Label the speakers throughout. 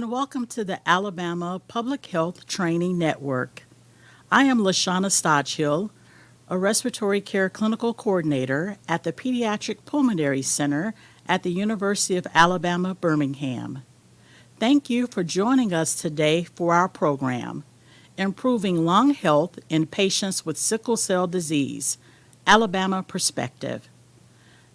Speaker 1: and welcome to the Alabama Public Health Training Network. I am LaShawna Stodgehill, a respiratory care clinical coordinator at the Pediatric Pulmonary Center at the University of Alabama, Birmingham. Thank you for joining us today for our program, Improving Lung Health in Patients with Sickle Cell Disease, Alabama Perspective.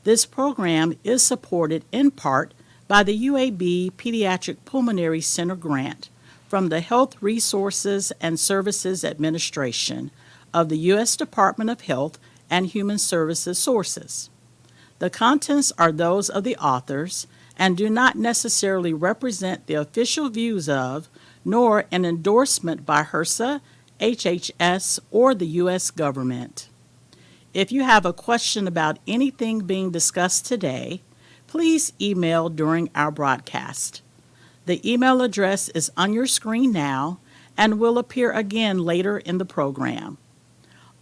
Speaker 1: This program is supported in part by the UAB Pediatric Pulmonary Center grant from the Health Resources and Services Administration of the U.S. Department of Health and Human Services sources. The contents are those of the authors and do not necessarily represent the official views of, nor an endorsement by HRSA, HHS, or the U.S. government. If you have a question about anything being discussed today, please email during our broadcast. The email address is on your screen now and will appear again later in the program.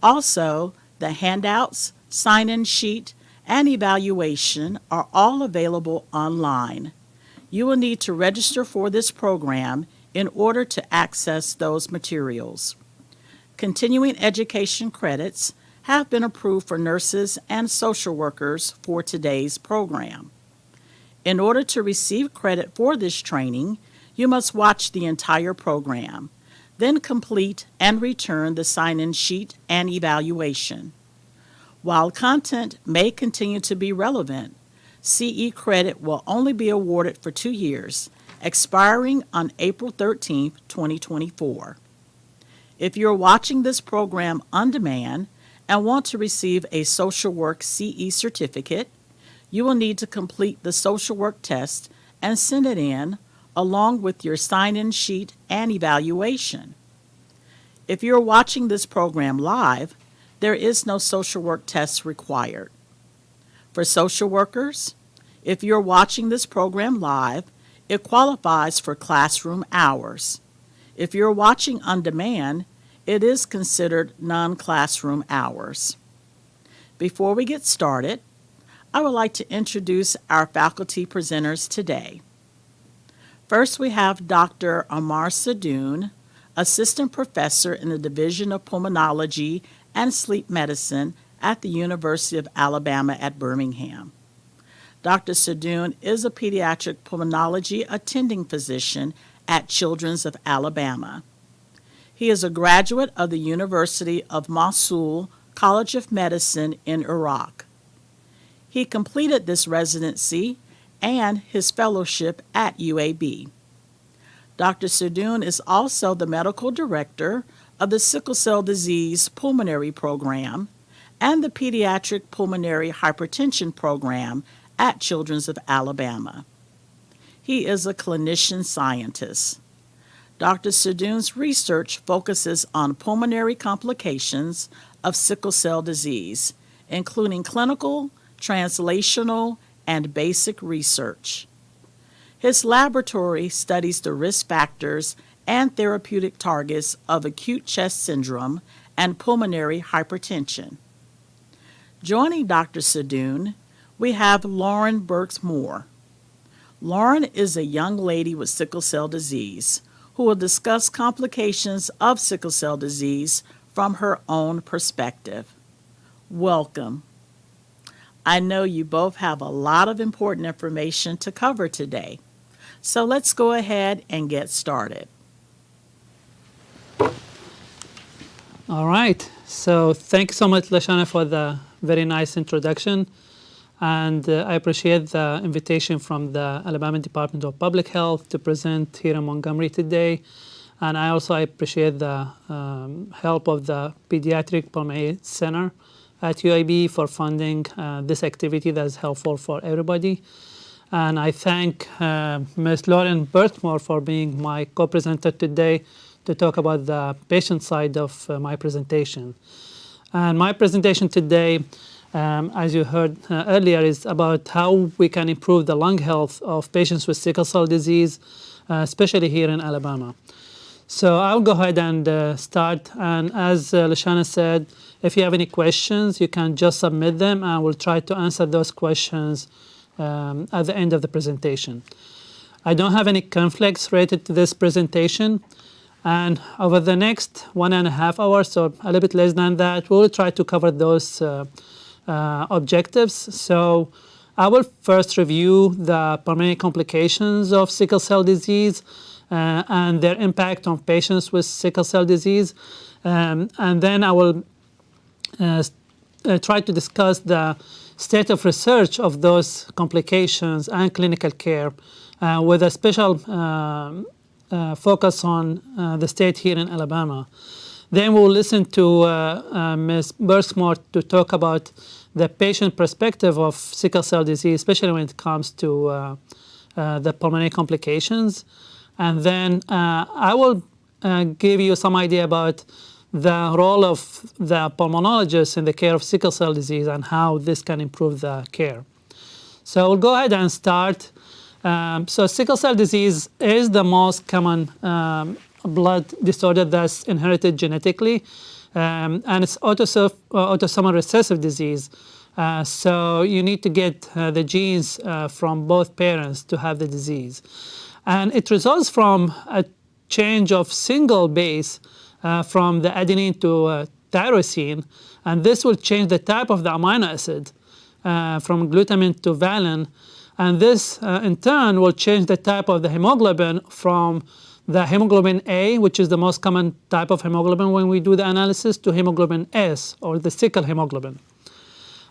Speaker 1: Also, the handouts, sign-in sheet, and evaluation are all available online. You will need to register for this program in order to access those materials. Continuing education credits have been approved for nurses and social workers for today's program. In order to receive credit for this training, you must watch the entire program, then complete and return the sign-in sheet and evaluation. While content may continue to be relevant, CE credit will only be awarded for 2 years, expiring on April 13, 2024. If you're watching this program on demand and want to receive a social work CE certificate, you will need to complete the social work test and send it in along with your sign-in sheet and evaluation. If you're watching this program live, there is no social work test required. For social workers, if you're watching this program live, it qualifies for classroom hours. If you're watching on demand, it is considered non-classroom hours. Before we get started, I would like to introduce our faculty presenters today. First, we have Dr. Amar Sadoun, Assistant Professor in the Division of Pulmonology and Sleep Medicine at the University of Alabama at Birmingham. Dr. Sadoun is a pediatric pulmonology attending physician at Children's of Alabama. He is a graduate of the University of Mosul College of Medicine in Iraq. He completed this residency and his fellowship at UAB. Dr. Sadoun is also the medical director of the Sickle Cell Disease Pulmonary Program and the Pediatric Pulmonary Hypertension Program at Children's of Alabama. He is a clinician scientist. Dr. Sadoun's research focuses on pulmonary complications of sickle cell disease, including clinical, translational, and basic research. His laboratory studies the risk factors and therapeutic targets of acute chest syndrome and pulmonary hypertension. Joining Dr. Sadoun, we have Lauren Burks-Moore. Lauren is a young lady with sickle cell disease who will discuss complications of sickle cell disease from her own perspective. Welcome. I know you both have a lot of important information to cover today, so let's go ahead and get started.
Speaker 2: All right, so thank you so much, LaShawna, for the very nice introduction. And I appreciate the invitation from the Alabama Department of Public Health to present here in Montgomery today. And I also appreciate the help of the Pediatric Pulmonary Center at UAB for funding this activity that is helpful for everybody. And I thank Ms. Lauren Burks-Moore for being my co-presenter today to talk about the patient side of my presentation. And my presentation today, as you heard earlier, is about how we can improve the lung health of patients with sickle cell disease, especially here in Alabama. So I'll go ahead and start. And as LaShawna said, if you have any questions, you can just submit them, and we'll try to answer those questions at the end of the presentation. I don't have any conflicts related to this presentation. And over the next 1.5 hours, or a little bit less than that, we will try to cover those objectives. So I will first review the pulmonary complications of sickle cell disease and their impact on patients with sickle cell disease. And then I will try to discuss the state of research of those complications and clinical care with a special focus on the state here in Alabama. Then we'll listen to Ms. Berksmore to talk about the patient perspective of sickle cell disease, especially when it comes to the pulmonary complications. And then I will give you some idea about the role of the pulmonologist in the care of sickle cell disease and how this can improve the care. So we'll go ahead and start. So sickle cell disease is the most common blood disorder that's inherited genetically, and it's autosomal recessive disease. So you need to get the genes from both parents to have the disease. And it results from a change of single base from the adenine to tyrosine, and this will change the type of the amino acid from glutamine to valine. And this, in turn, will change the type of the hemoglobin from the hemoglobin A, which is the most common type of hemoglobin when we do the analysis, to hemoglobin S, or the sickle hemoglobin.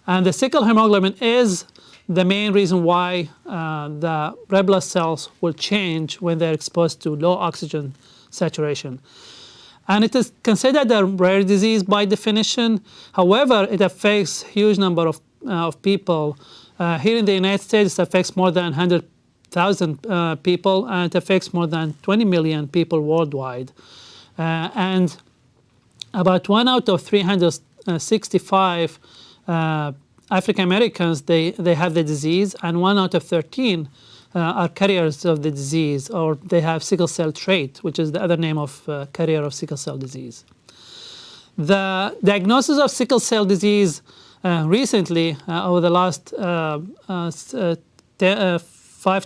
Speaker 2: And the sickle hemoglobin is the main reason why the red blood cells will change when they're exposed to low oxygen saturation. And it is considered a rare disease by definition. However, it affects a huge number of people. Here in the United States, it affects more than 100,000 people, and it affects more than 20 million people worldwide. And about 1 out of 365 African Americans, they have the disease, and 1 out of 13 are carriers of the disease, or they have sickle cell trait, which is the other name of carrier of sickle cell disease. The diagnosis of sickle cell disease recently, over the last 5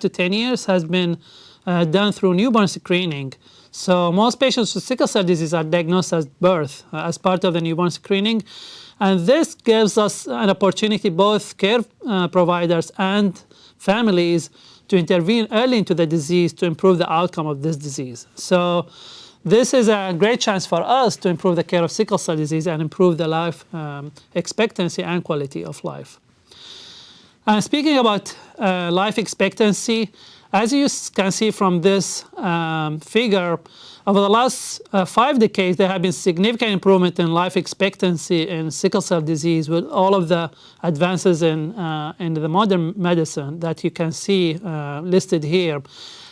Speaker 2: to 10 years, has been done through newborn screening. So most patients with sickle cell disease are diagnosed at birth as part of the newborn screening. And this gives us an opportunity, both care providers and families, to intervene early into the disease to improve the outcome of this disease. So this is a great chance for us to improve the care of sickle cell disease and improve the life expectancy and quality of life. Speaking about life expectancy, as you can see from this figure, over the last 5 decades, there have been significant improvement in life expectancy in sickle cell disease with all of the advances in the modern medicine that you can see listed here.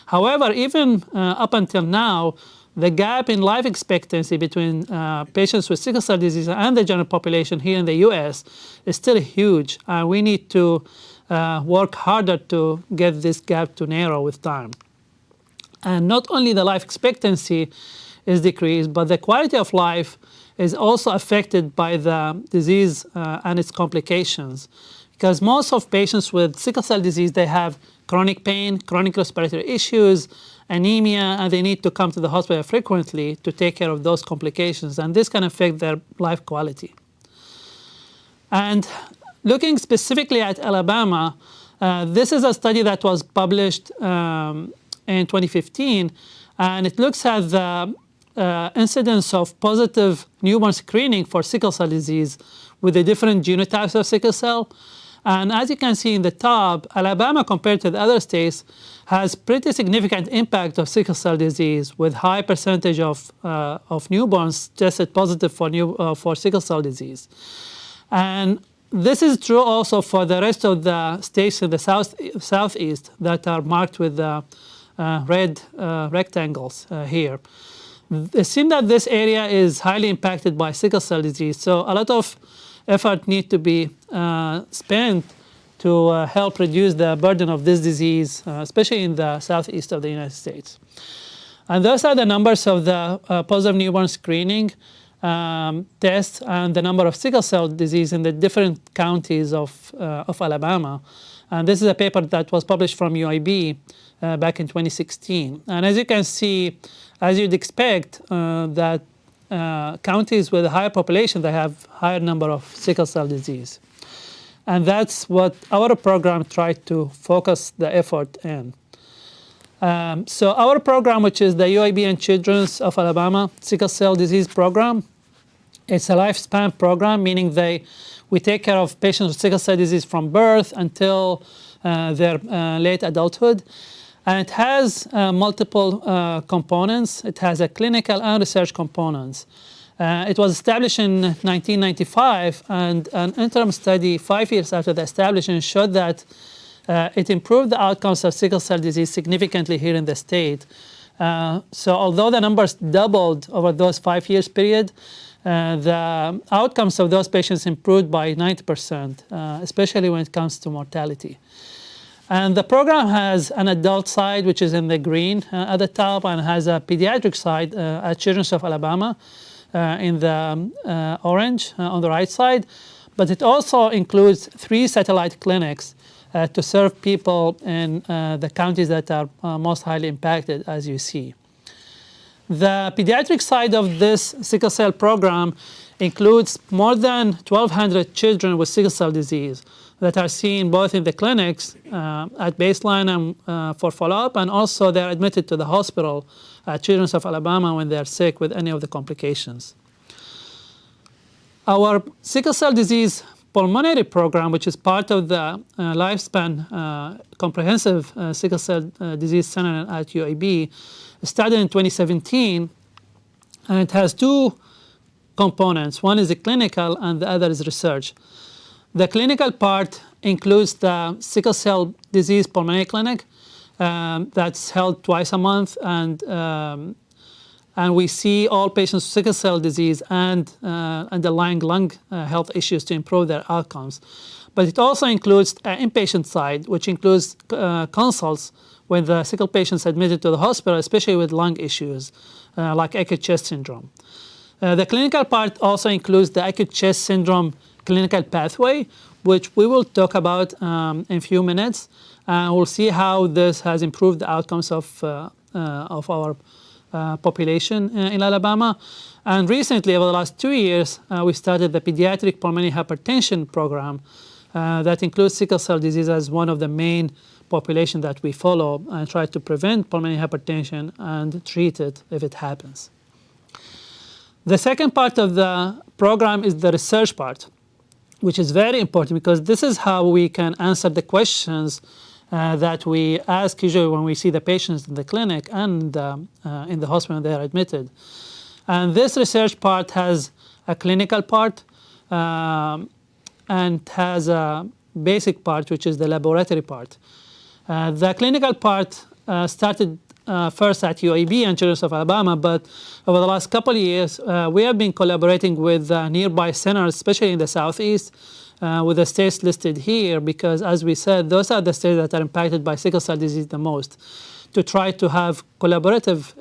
Speaker 2: However, even up until now, the gap in life expectancy between patients with sickle cell disease and the general population here in the US is still huge. We need to work harder to get this gap to narrow with time. And not only the life expectancy is decreased, but the quality of life is also affected by the disease and its complications. Because most of patients with sickle cell disease, they have chronic pain, chronic respiratory issues, anemia, and they need to come to the hospital frequently to take care of those complications. And this can affect their life quality. And looking specifically at Alabama, this is a study that was published in 2015, and it looks at the incidence of positive newborn screening for sickle cell disease with the different genotypes of sickle cell. And as you can see in the top, Alabama, compared to the other states, has pretty significant impact of sickle cell disease with high percentage of newborns tested positive for sickle cell disease. And this is true also for the rest of the states in the southeast that are marked with the red rectangles here. It seems that this area is highly impacted by sickle cell disease, so a lot of effort needs to be spent to help reduce the burden of this disease, especially in the southeast of the United States. And those are the numbers of the positive newborn screening tests and the number of sickle cell disease in the different counties of Alabama. And this is a paper that was published from UIB back in 2016. And as you can see, as you'd expect, that counties with a higher population, they have higher number of sickle cell disease. And that's what our program tried to focus the effort in. So our program, which is the UAB and Children's of Alabama Sickle Cell Disease Program, it's a lifespan program, meaning we take care of patients with sickle cell disease from birth until their late adulthood. And it has multiple components. It has a clinical and research components. It was established in 1995, and an interim study 5 years after the establishment showed that it improved the outcomes of sickle cell disease significantly here in the state. So although the numbers doubled over those 5 years period, the outcomes of those patients improved by 90%, especially when it comes to mortality. And the program has an adult side, which is in the green at the top, and has a pediatric side at Children's of Alabama in the orange on the right side. But it also includes 3 satellite clinics to serve people in the counties that are most highly impacted, as you see. The pediatric side of this sickle cell program includes more than 1,200 children with sickle cell disease that are seen both in the clinics at baseline and for follow-up, and also they're admitted to the hospital at Children's of Alabama when they're sick with any of the complications. Our sickle cell disease pulmonary program, which is part of the lifespan comprehensive sickle cell disease center at UAB, started in 2017, and it has 2 components. One is the clinical and the other is research. The clinical part includes the sickle cell disease pulmonary clinic that's held twice a month, and we see all patients with sickle cell disease and underlying lung health issues to improve their outcomes. But it also includes an inpatient side, which includes consults when the sickle patients admitted to the hospital, especially with lung issues like acute chest syndrome. The clinical part also includes the acute chest syndrome clinical pathway, which we will talk about in a few minutes. We'll see how this has improved the outcomes of our population in Alabama. And recently, over the last 2 years, we started the pediatric pulmonary hypertension program that includes sickle cell disease as one of the main population that we follow and try to prevent pulmonary hypertension and treat it if it happens. The second part of the program is the research part, which is very important because this is how we can answer the questions that we ask usually when we see the patients in the clinic and in the hospital when they are admitted. And this research part has a clinical part and has a basic part, which is the laboratory part. The clinical part started first at UAB and Children's of Alabama, but over the last couple of years, we have been collaborating with nearby centers, especially in the Southeast, with the states listed here, because as we said, those are the states that are impacted by sickle cell disease the most, to try to have collaborative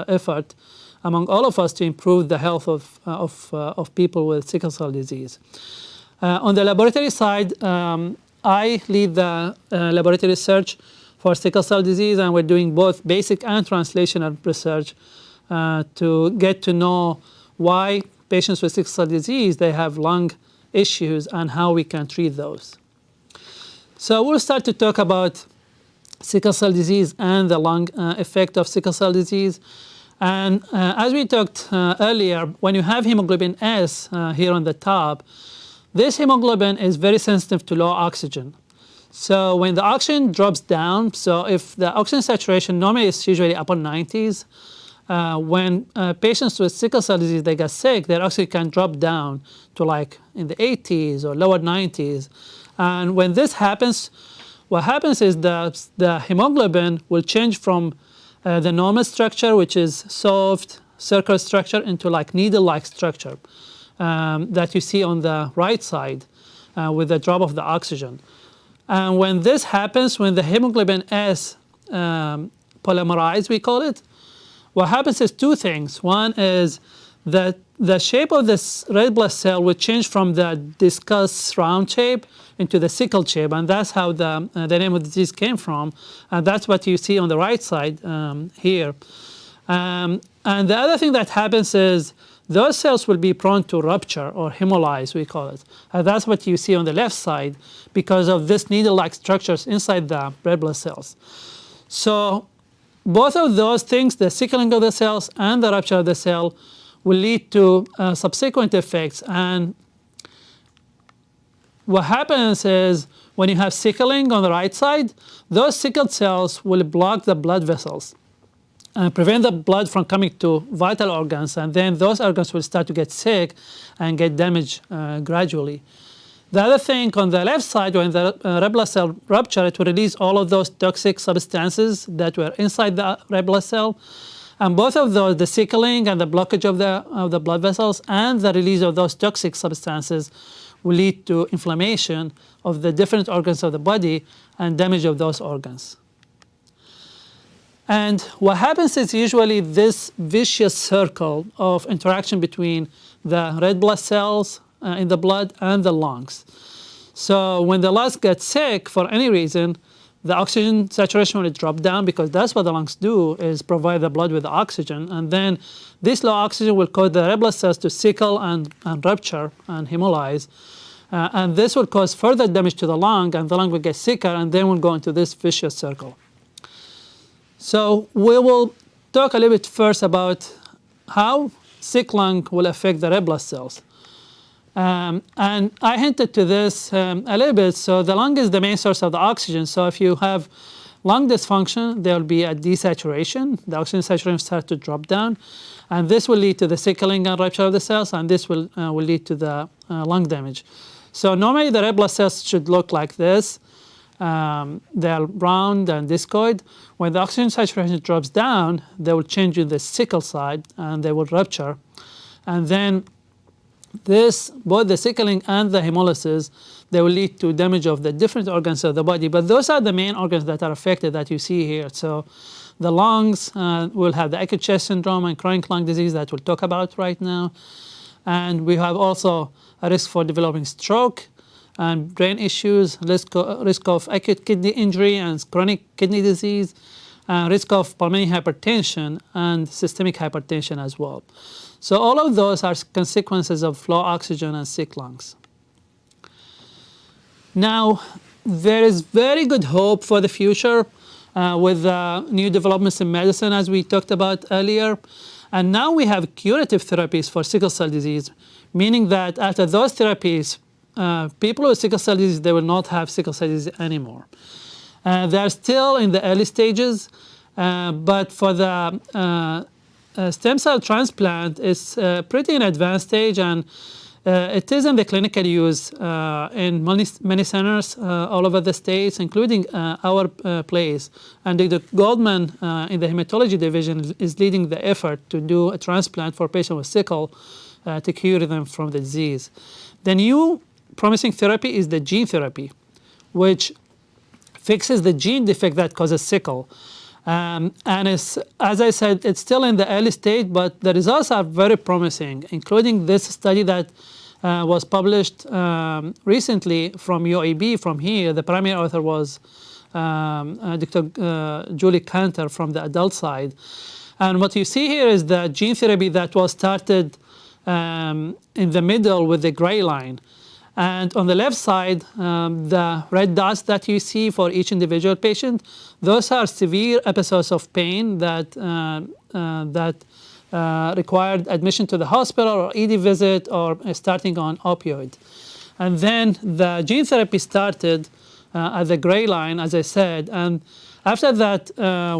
Speaker 2: effort among all of us to improve the health of people with sickle cell disease. On the laboratory side, I lead the laboratory research for sickle cell disease, and we're doing both basic and translational research to get to know why patients with sickle cell disease, they have lung issues and how we can treat those. So we'll start to talk about sickle cell disease and the lung effect of sickle cell disease. And as we talked earlier, when you have hemoglobin S here on the top, this hemoglobin is very sensitive to low oxygen. So when the oxygen drops down, so if the oxygen saturation normally is usually upper 90s, when patients with sickle cell disease, they get sick, their oxygen can drop down to like in the 80s or lower 90s. And when this happens, what happens is the hemoglobin will change from the normal structure, which is soft circular structure, into like needle-like structure that you see on the right side with the drop of the oxygen. And when this happens, when the hemoglobin S polymerized, we call it, what happens is 2 things. One is the shape of this red blood cell will change from the discus round shape into the sickle shape, and that's how the name of the disease came from. And that's what you see on the right side here. And the other thing that happens is those cells will be prone to rupture or hemolyze, we call it. And that's what you see on the left side because of this needle-like structures inside the red blood cells. So both of those things, the sickling of the cells and the rupture of the cell, will lead to subsequent effects. And what happens is when you have sickling on the right side, those sickled cells will block the blood vessels and prevent the blood from coming to vital organs, and then those organs will start to get sick and get damaged gradually. The other thing on the left side, when the red blood cell rupture, it will release all of those toxic substances that were inside the red blood cell. And both of those, the sickling and the blockage of the blood vessels and the release of those toxic substances, will lead to inflammation of the different organs of the body and damage of those organs. And what happens is usually this vicious circle of interaction between the red blood cells in the blood and the lungs. So when the lungs get sick for any reason, the oxygen saturation will drop down because that's what the lungs do, is provide the blood with the oxygen. And then this low oxygen will cause the red blood cells to sickle and rupture and hemolyze. And this will cause further damage to the lung, and the lung will get sicker, and then we'll go into this vicious circle. So we will talk a little bit first about how sick lung will affect the red blood cells. And I hinted to this a little bit. So the lung is the main source of the oxygen. So if you have lung dysfunction, there will be a desaturation. The oxygen saturation starts to drop down. And this will lead to the sickling and rupture of the cells, and this will lead to the lung damage. So normally the red blood cells should look like this. They're round and discoid. When the oxygen saturation drops down, they will change to the sickle side and they will rupture. And then both the sickling and the hemolysis, they will lead to damage of the different organs of the body. But those are the main organs that are affected that you see here. So the lungs will have the acute chest syndrome and chronic lung disease that we'll talk about right now. And we have also a risk for developing stroke and brain issues, risk of acute kidney injury and chronic kidney disease, risk of pulmonary hypertension and systemic hypertension as well. So all of those are consequences of low oxygen and sick lungs. Now, there is very good hope for the future with new developments in medicine, as we talked about earlier. And now we have curative therapies for sickle cell disease, meaning that after those therapies, people with sickle cell disease, they will not have sickle cell disease anymore. They're still in the early stages, but for the stem cell transplant, it's pretty in advanced stage, and it is in the clinical use in many centers all over the states, including our place. And Dr. Goldman in the hematology division is leading the effort to do a transplant for patients with sickle to cure them from the disease. The new promising therapy is the gene therapy, which fixes the gene defect that causes sickle. And it's, as I said, it's still in the early stage, but the results are very promising, including this study that was published recently from UAB, from here. The primary author was Dr. Julie Cantor from the adult side. And what you see here is the gene therapy that was started in the middle with the gray line. And on the left side, the red dots that you see for each individual patient, those are severe episodes of pain that required admission to the hospital or ED visit or starting on opioid. And then the gene therapy started at the gray line, as I said. And after that,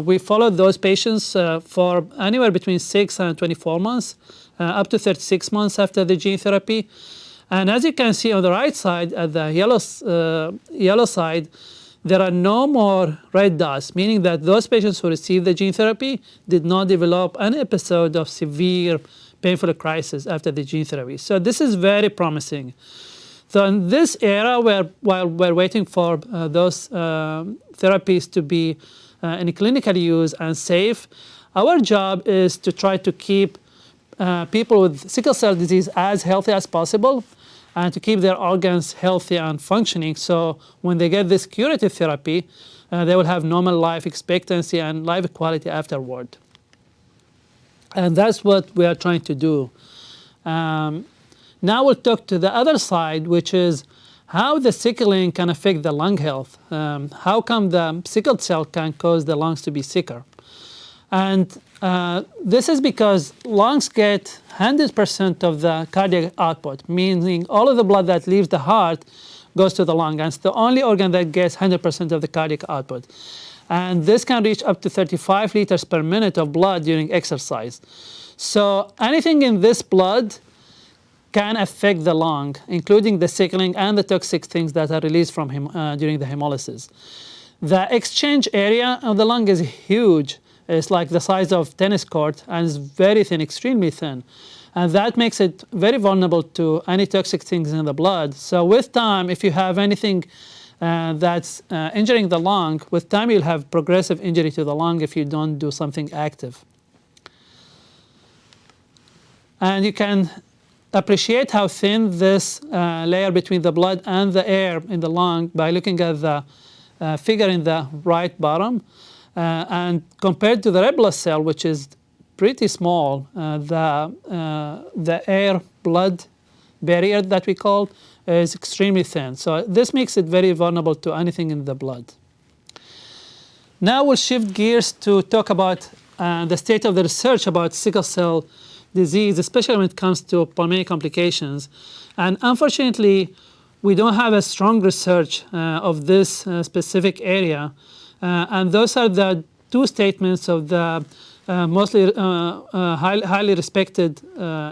Speaker 2: we followed those patients for anywhere between 6 and 24 months, up to 36 months after the gene therapy. And as you can see on the right side, at the yellow side, there are no more red dots, meaning that those patients who received the gene therapy did not develop an episode of severe painful crisis after the gene therapy. So this is very promising. So in this era, while we're waiting for those therapies to be in clinical use and safe, our job is to try to keep people with sickle cell disease as healthy as possible and to keep their organs healthy and functioning. So when they get this curative therapy, they will have normal life expectancy and life quality afterward. And that's what we are trying to do. Now we'll talk to the other side, which is how the sickling can affect the lung health. How come the sickled cell can cause the lungs to be sicker? And this is because lungs get 100% of the cardiac output, meaning all of the blood that leaves the heart goes to the lung. And it's the only organ that gets 100% of the cardiac output. And this can reach up to 35 liters per minute of blood during exercise. So anything in this blood can affect the lung, including the sickling and the toxic things that are released from him during the hemolysis. The exchange area of the lung is huge. It's like the size of tennis court and it's very thin, extremely thin. And that makes it very vulnerable to any toxic things in the blood. So with time, if you have anything that's injuring the lung, with time you'll have progressive injury to the lung if you don't do something active. And you can appreciate how thin this layer between the blood and the air in the lung by looking at the figure in the right bottom. And compared to the red blood cell, which is pretty small, the air-blood barrier that we call is extremely thin. So this makes it very vulnerable to anything in the blood. Now we'll shift gears to talk about the state of the research about sickle cell disease, especially when it comes to pulmonary complications. And unfortunately, we don't have a strong research of this specific area. And those are the two statements of the mostly highly respected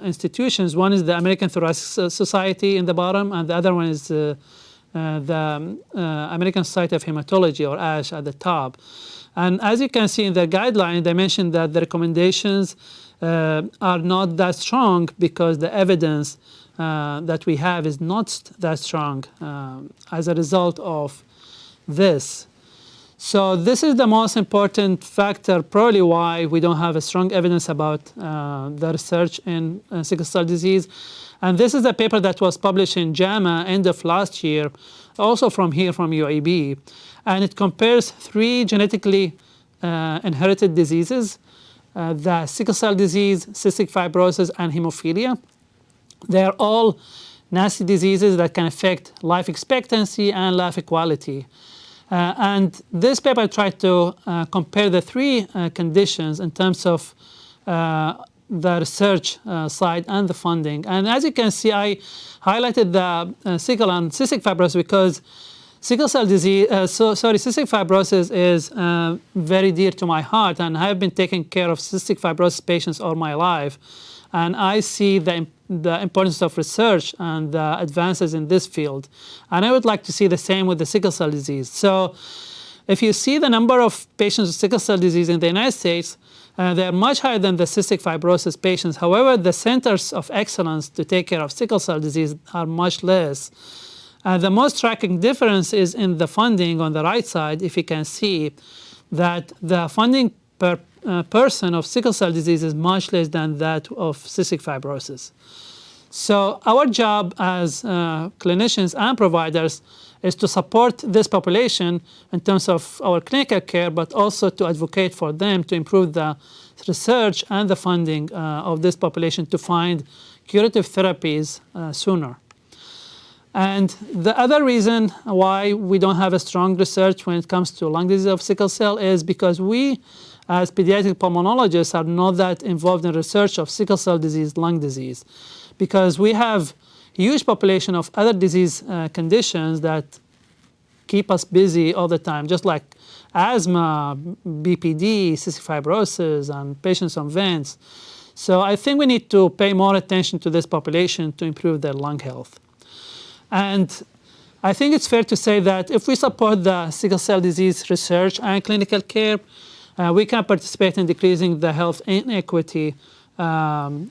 Speaker 2: institutions. One is the American Thoracic Society in the bottom, and the other one is the American Society of Hematology, or ASH, at the top. And as you can see in the guideline, they mentioned that the recommendations are not that strong because the evidence that we have is not that strong as a result of this. So this is the most important factor, probably why we don't have a strong evidence about the research in sickle cell disease. And this is a paper that was published in JAMA end of last year, also from here, from UAB. And it compares 3 genetically inherited diseases, the sickle cell disease, cystic fibrosis, and hemophilia. They are all nasty diseases that can affect life expectancy and life equality. And this paper tried to compare the 3 conditions in terms of the research side and the funding. And as you can see, I highlighted the sickle and cystic fibrosis because sickle cell disease, cystic fibrosis is very dear to my heart, and I have been taking care of cystic fibrosis patients all my life. And I see the importance of research and the advances in this field. And I would like to see the same with the sickle cell disease. So if you see the number of patients with sickle cell disease in the United States, they are much higher than the cystic fibrosis patients. However, the centers of excellence to take care of sickle cell disease are much less. The most striking difference is in the funding on the right side. If you can see that the funding per person of sickle cell disease is much less than that of cystic fibrosis. So our job as clinicians and providers is to support this population in terms of our clinical care, but also to advocate for them to improve the research and the funding of this population to find curative therapies sooner. And the other reason why we don't have a strong research when it comes to lung disease of sickle cell is because we, as pediatric pulmonologists, are not that involved in research of sickle cell disease, lung disease, because we have huge population of other disease conditions that keep us busy all the time, just like asthma, BPD, cystic fibrosis, and patients on vents. So I think we need to pay more attention to this population to improve their lung health. And I think it's fair to say that if we support the sickle cell disease research and clinical care, we can participate in decreasing the health inequity when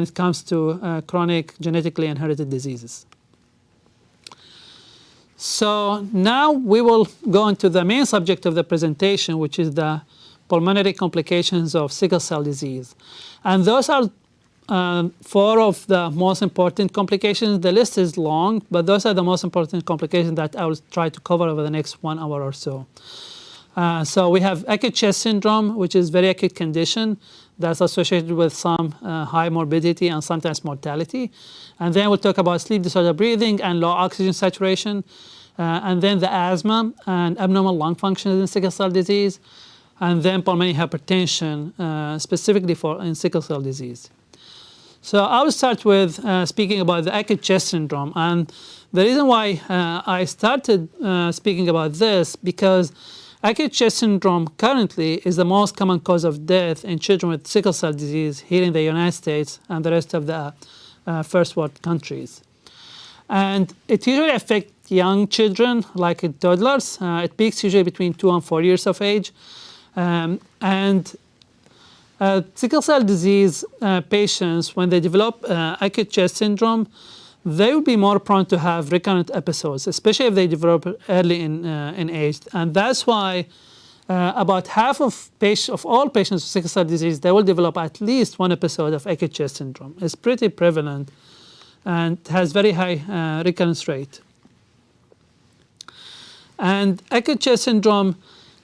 Speaker 2: it comes to chronic genetically inherited diseases. So now we will go into the main subject of the presentation, which is the pulmonary complications of sickle cell disease. And those are four of the most important complications. The list is long, but those are the most important complications that I will try to cover over the next 1 hour or so. So we have acute chest syndrome, which is a very acute condition that's associated with some high morbidity and sometimes mortality. And then we'll talk about sleep disorder breathing and low oxygen saturation. And then the asthma and abnormal lung function in sickle cell disease. And then pulmonary hypertension, specifically in sickle cell disease. So I will start with speaking about the acute chest syndrome. And the reason why I started speaking about this, because acute chest syndrome currently is the most common cause of death in children with sickle cell disease here in the United States and the rest of the first world countries. And it usually affects young children, like toddlers. It peaks usually between 2 and 4 years of age. Sickle cell disease patients, when they develop acute chest syndrome, they will be more prone to have recurrent episodes, especially if they develop early in age. And that's why about half of all patients with sickle cell disease, they will develop at least one episode of acute chest syndrome. It's pretty prevalent and has very high recurrence rate. And acute chest syndrome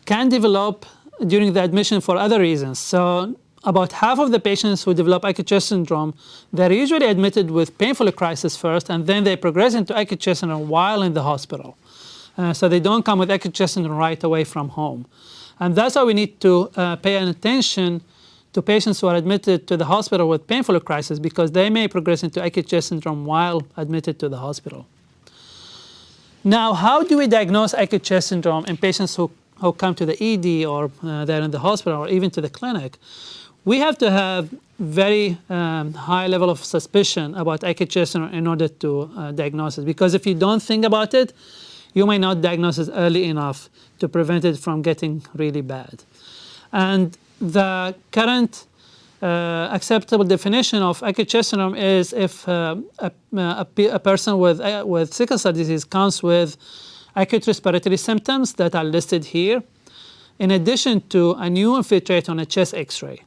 Speaker 2: can develop during the admission for other reasons. So about half of the patients who develop acute chest syndrome, they're usually admitted with painful crisis first, and then they progress into acute chest syndrome while in the hospital. So they don't come with acute chest syndrome right away from home. And that's why we need to pay attention to patients who are admitted to the hospital with painful crisis, because they may progress into acute chest syndrome while admitted to the hospital. Now, how do we diagnose acute chest syndrome in patients who come to the ED or they're in the hospital or even to the clinic? We have to have very high level of suspicion about acute chest syndrome in order to diagnose it. Because if you don't think about it, you may not diagnose it early enough to prevent it from getting really bad. And the current acceptable definition of acute chest syndrome is if a person with sickle cell disease comes with acute respiratory symptoms that are listed here, in addition to a new infiltrate on a chest X-ray.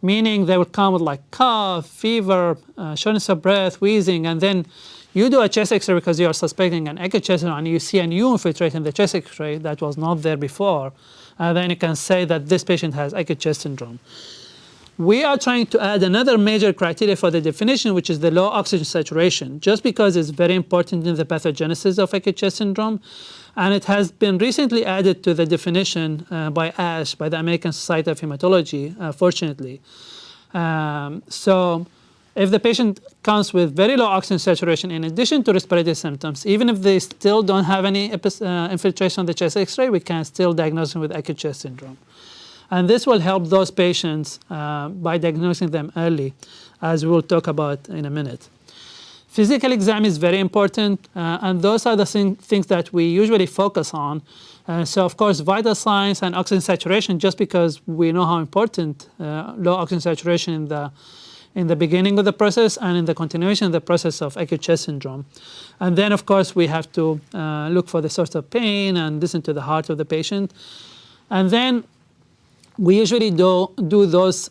Speaker 2: Meaning they will come with like cough, fever, shortness of breath, wheezing, and then you do a chest X-ray because you are suspecting an acute chest syndrome, and you see a new infiltrate in the chest X-ray that was not there before, then you can say that this patient has acute chest syndrome. We are trying to add another major criteria for the definition, which is the low oxygen saturation, just because it's very important in the pathogenesis of acute chest syndrome. And it has been recently added to the definition by ASH, by the American Society of Hematology, fortunately. So if the patient comes with very low oxygen saturation in addition to respiratory symptoms, even if they still don't have any infiltration on the chest X-ray, we can still diagnose them with acute chest syndrome. And this will help those patients by diagnosing them early, as we will talk about in a minute. Physical exam is very important, and those are the things that we usually focus on. So, of course, vital signs and oxygen saturation, just because we know how important low oxygen saturation in the beginning of the process and in the continuation of the process of acute chest syndrome. And then, of course, we have to look for the source of pain and listen to the heart of the patient. And then we usually do those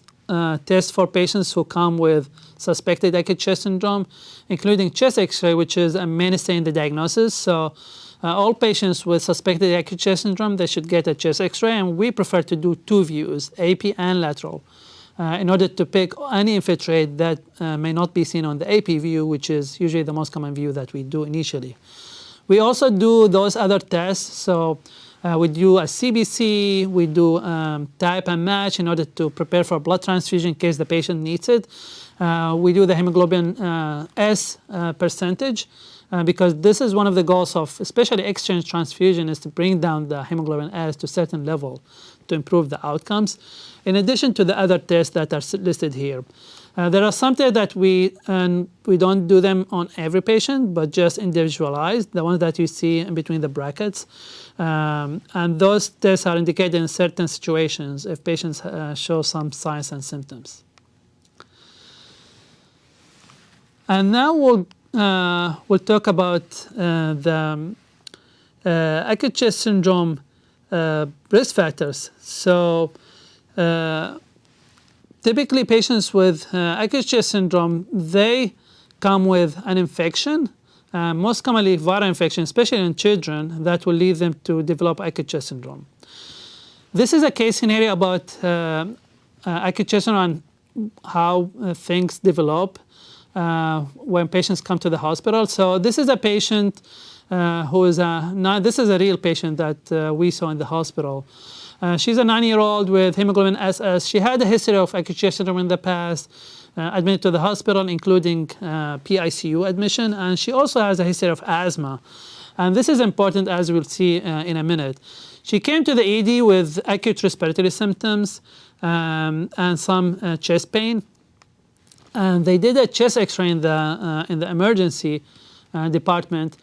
Speaker 2: tests for patients who come with suspected acute chest syndrome, including chest X-ray, which is a mainstay in the diagnosis. So all patients with suspected acute chest syndrome, they should get a chest X-ray, and we prefer to do 2 views, AP and lateral, in order to pick any infiltrate that may not be seen on the AP view, which is usually the most common view that we do initially. We also do those other tests. So we do a CBC, we do type and match in order to prepare for blood transfusion in case the patient needs it. We do the hemoglobin S percentage because this is one of the goals of especially exchange transfusion, is to bring down the hemoglobin S to a certain level to improve the outcomes, in addition to the other tests that are listed here. There are some tests that we don't do them on every patient, but just individualized, the ones that you see in between the brackets. And those tests are indicated in certain situations if patients show some signs and symptoms. And now we'll talk about the acute chest syndrome risk factors. So typically patients with acute chest syndrome, they come with an infection, most commonly viral infection, especially in children, that will lead them to develop acute chest syndrome. This is a case scenario about acute chest syndrome and how things develop when patients come to the hospital. So this is a patient who is this is a real patient that we saw in the hospital. She's a 9-year-old with hemoglobin SS. She had a history of acute chest syndrome in the past, admitted to the hospital, including PICU admission, and she also has a history of asthma. And this is important, as we'll see in a minute. She came to the ED with acute respiratory symptoms and some chest pain. And they did a chest X-ray in the emergency department.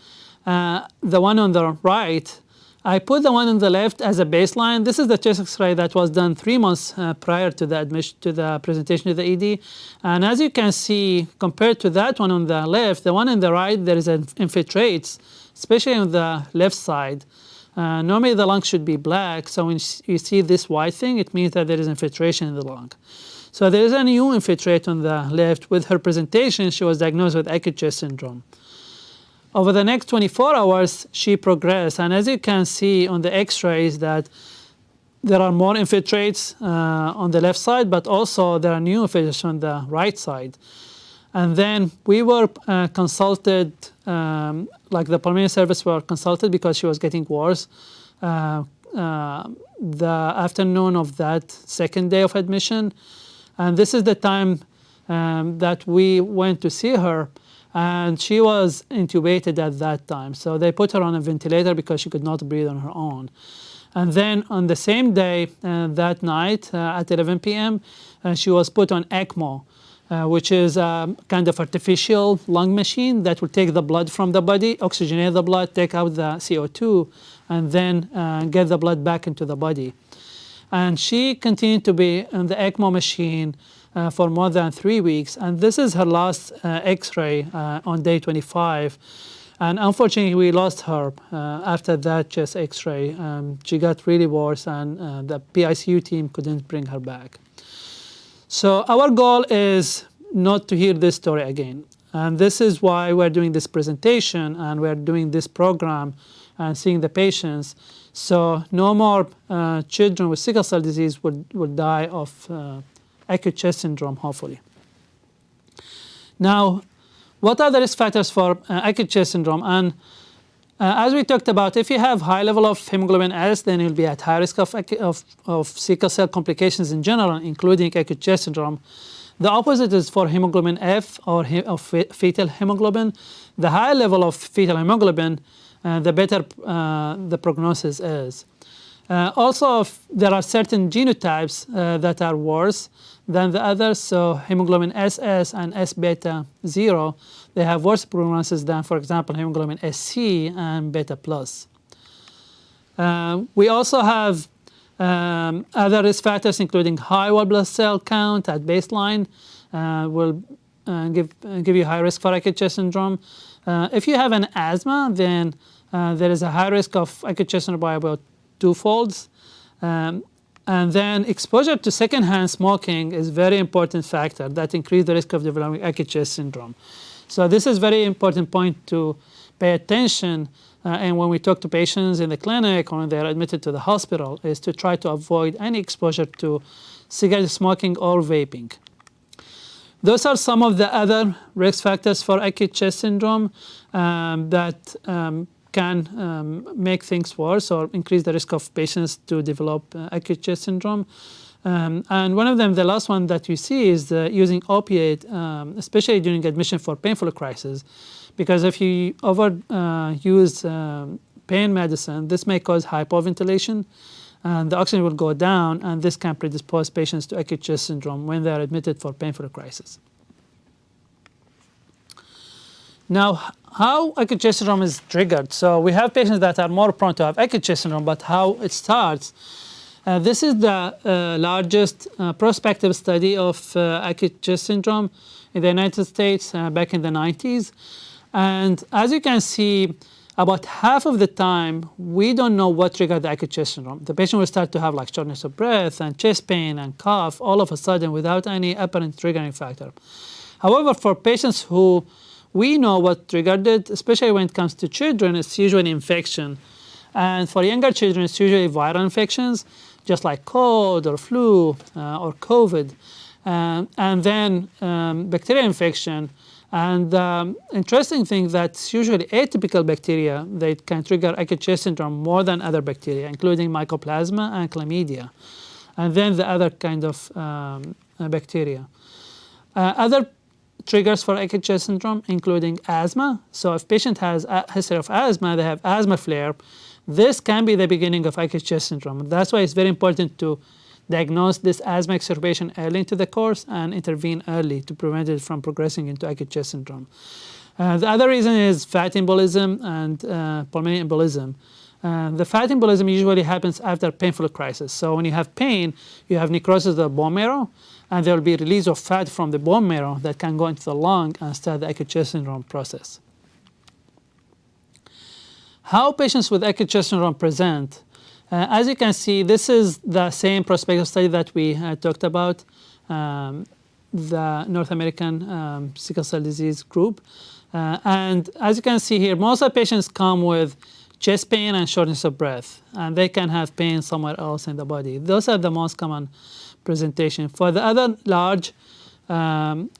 Speaker 2: The one on the right, I put the one on the left as a baseline. This is the chest X-ray that was done 3 months prior to the admission, to the presentation to the ED. And as you can see, compared to that one on the left, the one on the right, there is infiltrates, especially on the left side. Normally the lung should be black, so when you see this white thing, it means that there is infiltration in the lung. So there is a new infiltrate on the left. With her presentation, she was diagnosed with acute chest syndrome. Over the next 24 hours, she progressed, and as you can see on the x-rays that there are more infiltrates on the left side, but also there are new infiltrates on the right side. And then we were consulted, like the pulmonary service were consulted because she was getting worse the afternoon of that second day of admission. And this is the time that we went to see her, and she was intubated at that time. So they put her on a ventilator because she could not breathe on her own. And then on the same day, that night at 11 p.m., she was put on ECMO, which is a kind of artificial lung machine that will take the blood from the body, oxygenate the blood, take out the CO2, and then get the blood back into the body. And she continued to be on the ECMO machine for more than 3 weeks. And this is her last X-ray on day 25. And unfortunately, we lost her after that chest X-ray. She got really worse, and the PICU team couldn't bring her back. So our goal is not to hear this story again. And this is why we're doing this presentation and we're doing this program and seeing the patients. So no more children with sickle cell disease would die of acute chest syndrome, hopefully. Now, what are the risk factors for acute chest syndrome? And as we talked about, if you have high level of hemoglobin S, then you'll be at high risk of sickle cell complications in general, including acute chest syndrome. The opposite is for hemoglobin F or fetal hemoglobin. The higher level of fetal hemoglobin, the better the prognosis is. Also, there are certain genotypes that are worse than the others. So hemoglobin SS and S beta 0, they have worse prognosis than, for example, hemoglobin SC and beta plus. We also have other risk factors, including high white blood cell count at baseline will give you high risk for acute chest syndrome. If you have an asthma, then there is a high risk of acute chest syndrome by about 2-folds. And then exposure to secondhand smoking is a very important factor that increases the risk of developing acute chest syndrome. So this is a very important point to pay attention. And when we talk to patients in the clinic or when they're admitted to the hospital, is to try to avoid any exposure to cigarette smoking or vaping. Those are some of the other risk factors for acute chest syndrome that can make things worse or increase the risk of patients to develop acute chest syndrome. And one of them, the last one that you see, is using opiate, especially during admission for painful crisis. Because if you overuse pain medicine, this may cause hypoventilation, and the oxygen will go down, and this can predispose patients to acute chest syndrome when they are admitted for painful crisis. Now, how acute chest syndrome is triggered? So we have patients that are more prone to have acute chest syndrome, but how it starts. This is the largest prospective study of acute chest syndrome in the United States back in the 90s. And as you can see, about half of the time, we don't know what triggered the acute chest syndrome. The patient will start to have like shortness of breath and chest pain and cough all of a sudden without any apparent triggering factor. However, for patients who we know what triggered it, especially when it comes to children, it's usually infection. And for younger children, it's usually viral infections, just like cold or flu or COVID. And then bacterial infection. And the interesting thing that's usually atypical bacteria that can trigger acute chest syndrome more than other bacteria, including mycoplasma and chlamydia, and then the other kind of bacteria. Other triggers for acute chest syndrome, including asthma. So if patient has a history of asthma, they have asthma flare, this can be the beginning of acute chest syndrome. That's why it's very important to diagnose this asthma exacerbation early into the course and intervene early to prevent it from progressing into acute chest syndrome. The other reason is fat embolism and pulmonary embolism. The fat embolism usually happens after painful crisis. So when you have pain, you have necrosis of the bone marrow, and there will be release of fat from the bone marrow that can go into the lung and start the acute chest syndrome process. How patients with acute chest syndrome present? As you can see, this is the same prospective study that we talked about, the North American sickle cell disease group. And as you can see here, most of the patients come with chest pain and shortness of breath, and they can have pain somewhere else in the body. Those are the most common presentation. For the other large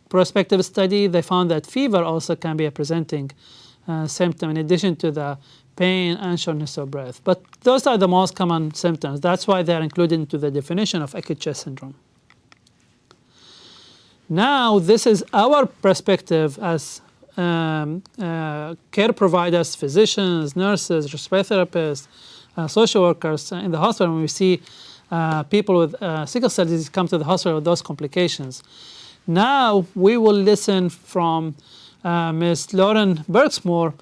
Speaker 2: prospective study, they found that fever also can be a presenting symptom in addition to the pain and shortness of breath. But those are the most common symptoms. That's why they're included into the definition of acute chest syndrome. Now, this is our perspective as care providers, physicians, nurses, respiratory therapists, social workers in the hospital when we see people with sickle cell disease come to the hospital with those complications. Now, we will listen from Ms. Lauren Berksmore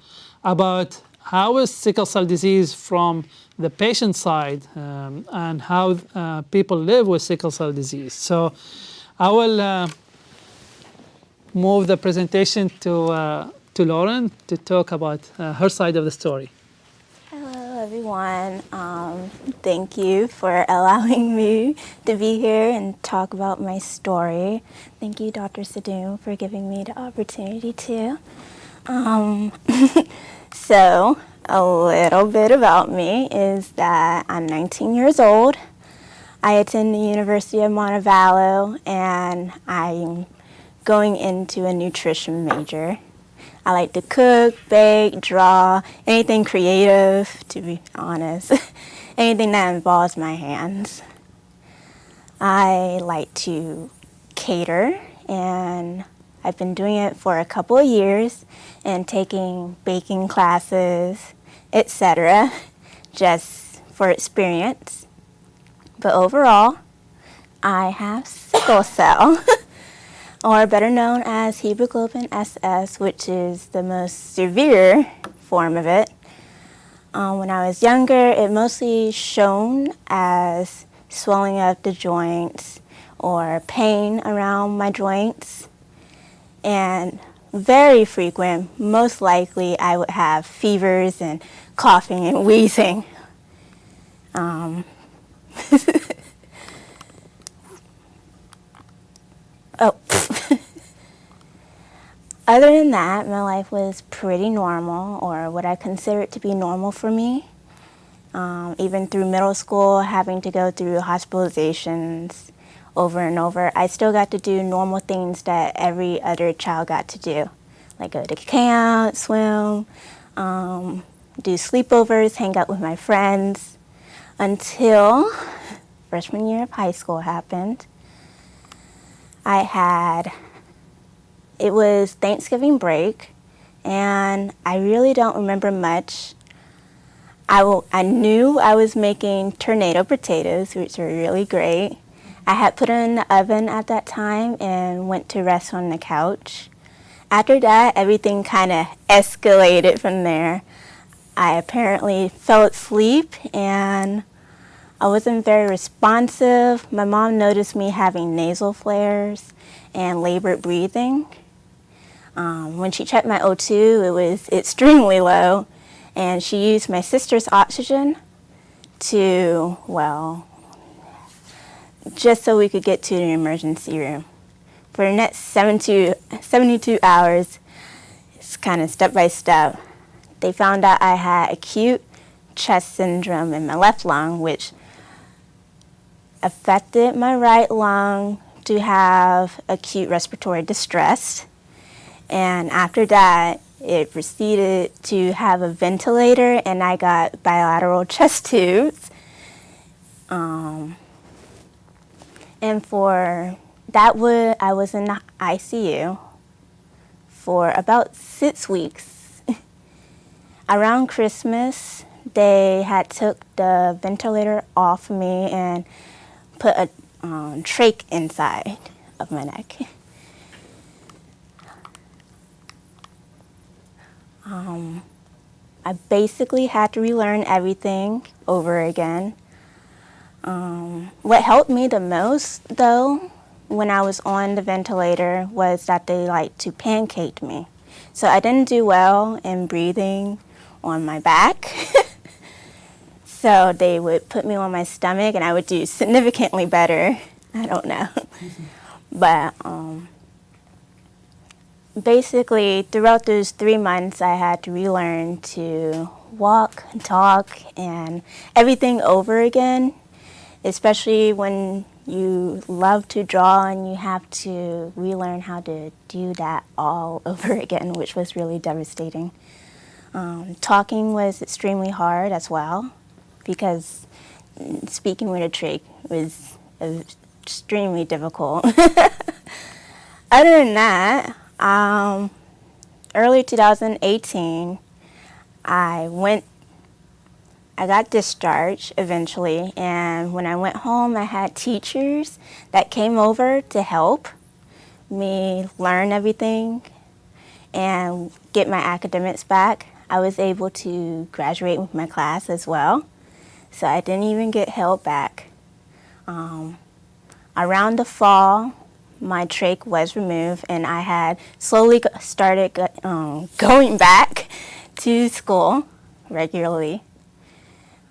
Speaker 2: about how is sickle cell disease from the patient side and how people live with sickle cell disease. So I will move the presentation to Lauren to talk about her side of the story.
Speaker 3: Hello, everyone. Thank you for allowing me to be here and talk about my story. Thank you, Dr. Sadoun, for giving me the opportunity to. So, a little bit about me is that I'm 19 years old. I attend the University of Montevallo, and I'm going into a nutrition major. I like to cook, bake, draw, anything creative, to be honest, anything that involves my hands. I like to cater, and I've been doing it for a couple of years and taking baking classes, etc., just for experience. But overall, I have sickle cell, or better known as hemoglobin SS, which is the most severe form of it. When I was younger, it mostly shown as swelling of the joints or pain around my joints. And very frequent, most likely I would have fevers and coughing and wheezing. Other than that, my life was pretty normal, or what I consider it to be normal for me. Even through middle school, having to go through hospitalizations over and over, I still got to do normal things that every other child got to do, like go to camp, swim, do sleepovers, hang out with my friends, until freshman year of high school happened. It was Thanksgiving break, and I really don't remember much. I knew I was making tornado potatoes, which were really great. I had put them in the oven at that time and went to rest on the couch. After that, everything kind of escalated from there. I apparently fell asleep, and I wasn't very responsive. My mom noticed me having nasal flares and labored breathing. When she checked my O2, it was extremely low, And she used my sister's oxygen to, well, just so we could get to the emergency room. For the next 72 hours, it's kind of step by step. They found out I had acute chest syndrome in my left lung, which affected my right lung to have acute respiratory distress. And after that, it proceeded to have a ventilator, and I got bilateral chest tubes. And for that, I was in the ICU for about 6 weeks. Around Christmas, they had took the ventilator off me and put a trach inside of my neck. I basically had to relearn everything over again. What helped me the most, though, when I was on the ventilator was that they like to pancake me. So I didn't do well in breathing on my back. So they would put me on my stomach and I would do significantly better. I don't know. But basically, throughout those 3 months, I had to relearn to walk, talk, and everything over again, especially when you love to draw and you have to relearn how to do that all over again, which was really devastating. Talking was extremely hard as well, because speaking with a trach was extremely difficult. Other than that, early 2018, I got discharged eventually, and when I went home, I had teachers that came over to help me learn everything and get my academics back. I was able to graduate with my class as well, so I didn't even get held back. Around the fall, my trach was removed, and I had slowly started going back to school regularly.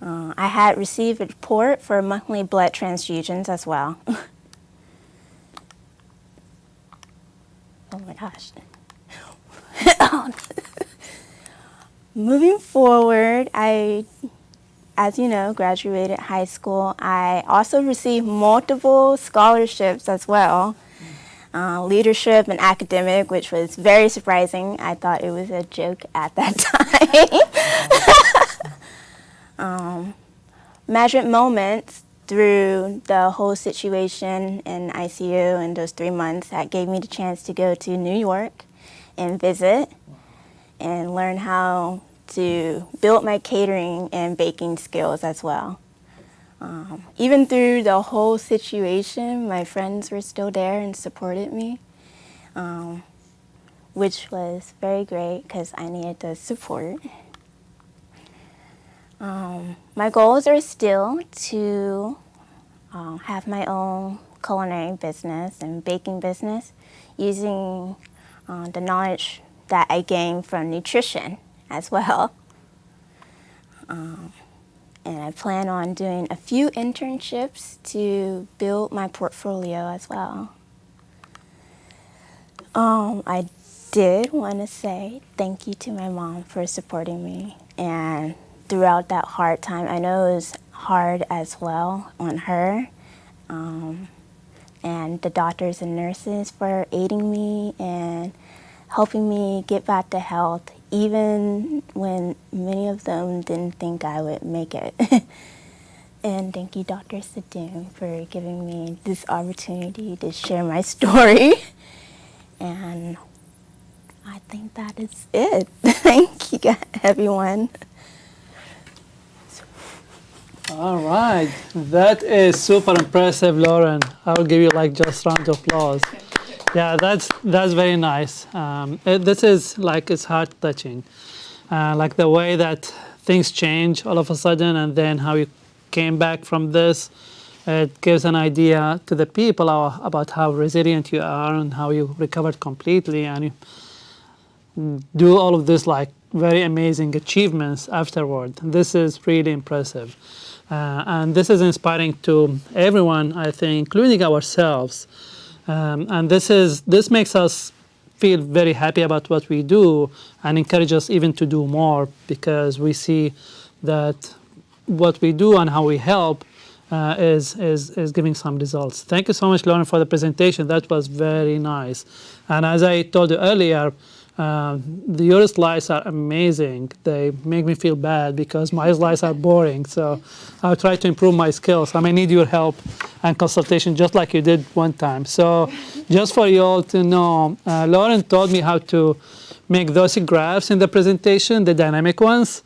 Speaker 3: I had received a report for monthly blood transfusions as well. Oh my gosh. Moving forward, as you know, graduated high school. I also received multiple scholarships as well. Leadership and academic, which was very surprising. I thought it was a joke at that time. Magic moments through the whole situation in ICU in those 3 months that gave me the chance to go to New York and visit and learn how to build my catering and baking skills as well. Even through the whole situation, my friends were still there and supported me, which was very great because I needed the support. My goals are still to have my own culinary business and baking business using the knowledge that I gained from nutrition as well. And I plan on doing a few internships to build my portfolio as well. I did want to say thank you to my mom for supporting me. And throughout that hard time, I know it was hard as well on her. And the doctors and nurses for aiding me and helping me get back to health, even when many of them didn't think I would make it. And thank you, Dr. Sadoun, for giving me this opportunity to share my story. And I think that is it. Thank you, everyone.
Speaker 2: All right, that is super impressive, Lauren. I'll give you just round of applause. Yeah, that's very nice. This is it's heart touching, the way that things change all of a sudden, and then how you came back from this. It gives an idea to the people about how resilient you are and how you recovered completely. And do all of this like very amazing achievements afterward. This is really impressive. And this is inspiring to everyone, I think, including ourselves. And this makes us feel very happy about what we do and encourage us even to do more, because we see that what we do and how we help is giving some results. Thank you so much, Lauren, for the presentation. That was very nice. And as I told you earlier, your slides are amazing. They make me feel bad because my slides are boring. So I'll try to improve my skills. I may need your help and consultation just like you did one time. So just for you all to know, Lauren told me how to make those graphs in the presentation, the dynamic ones.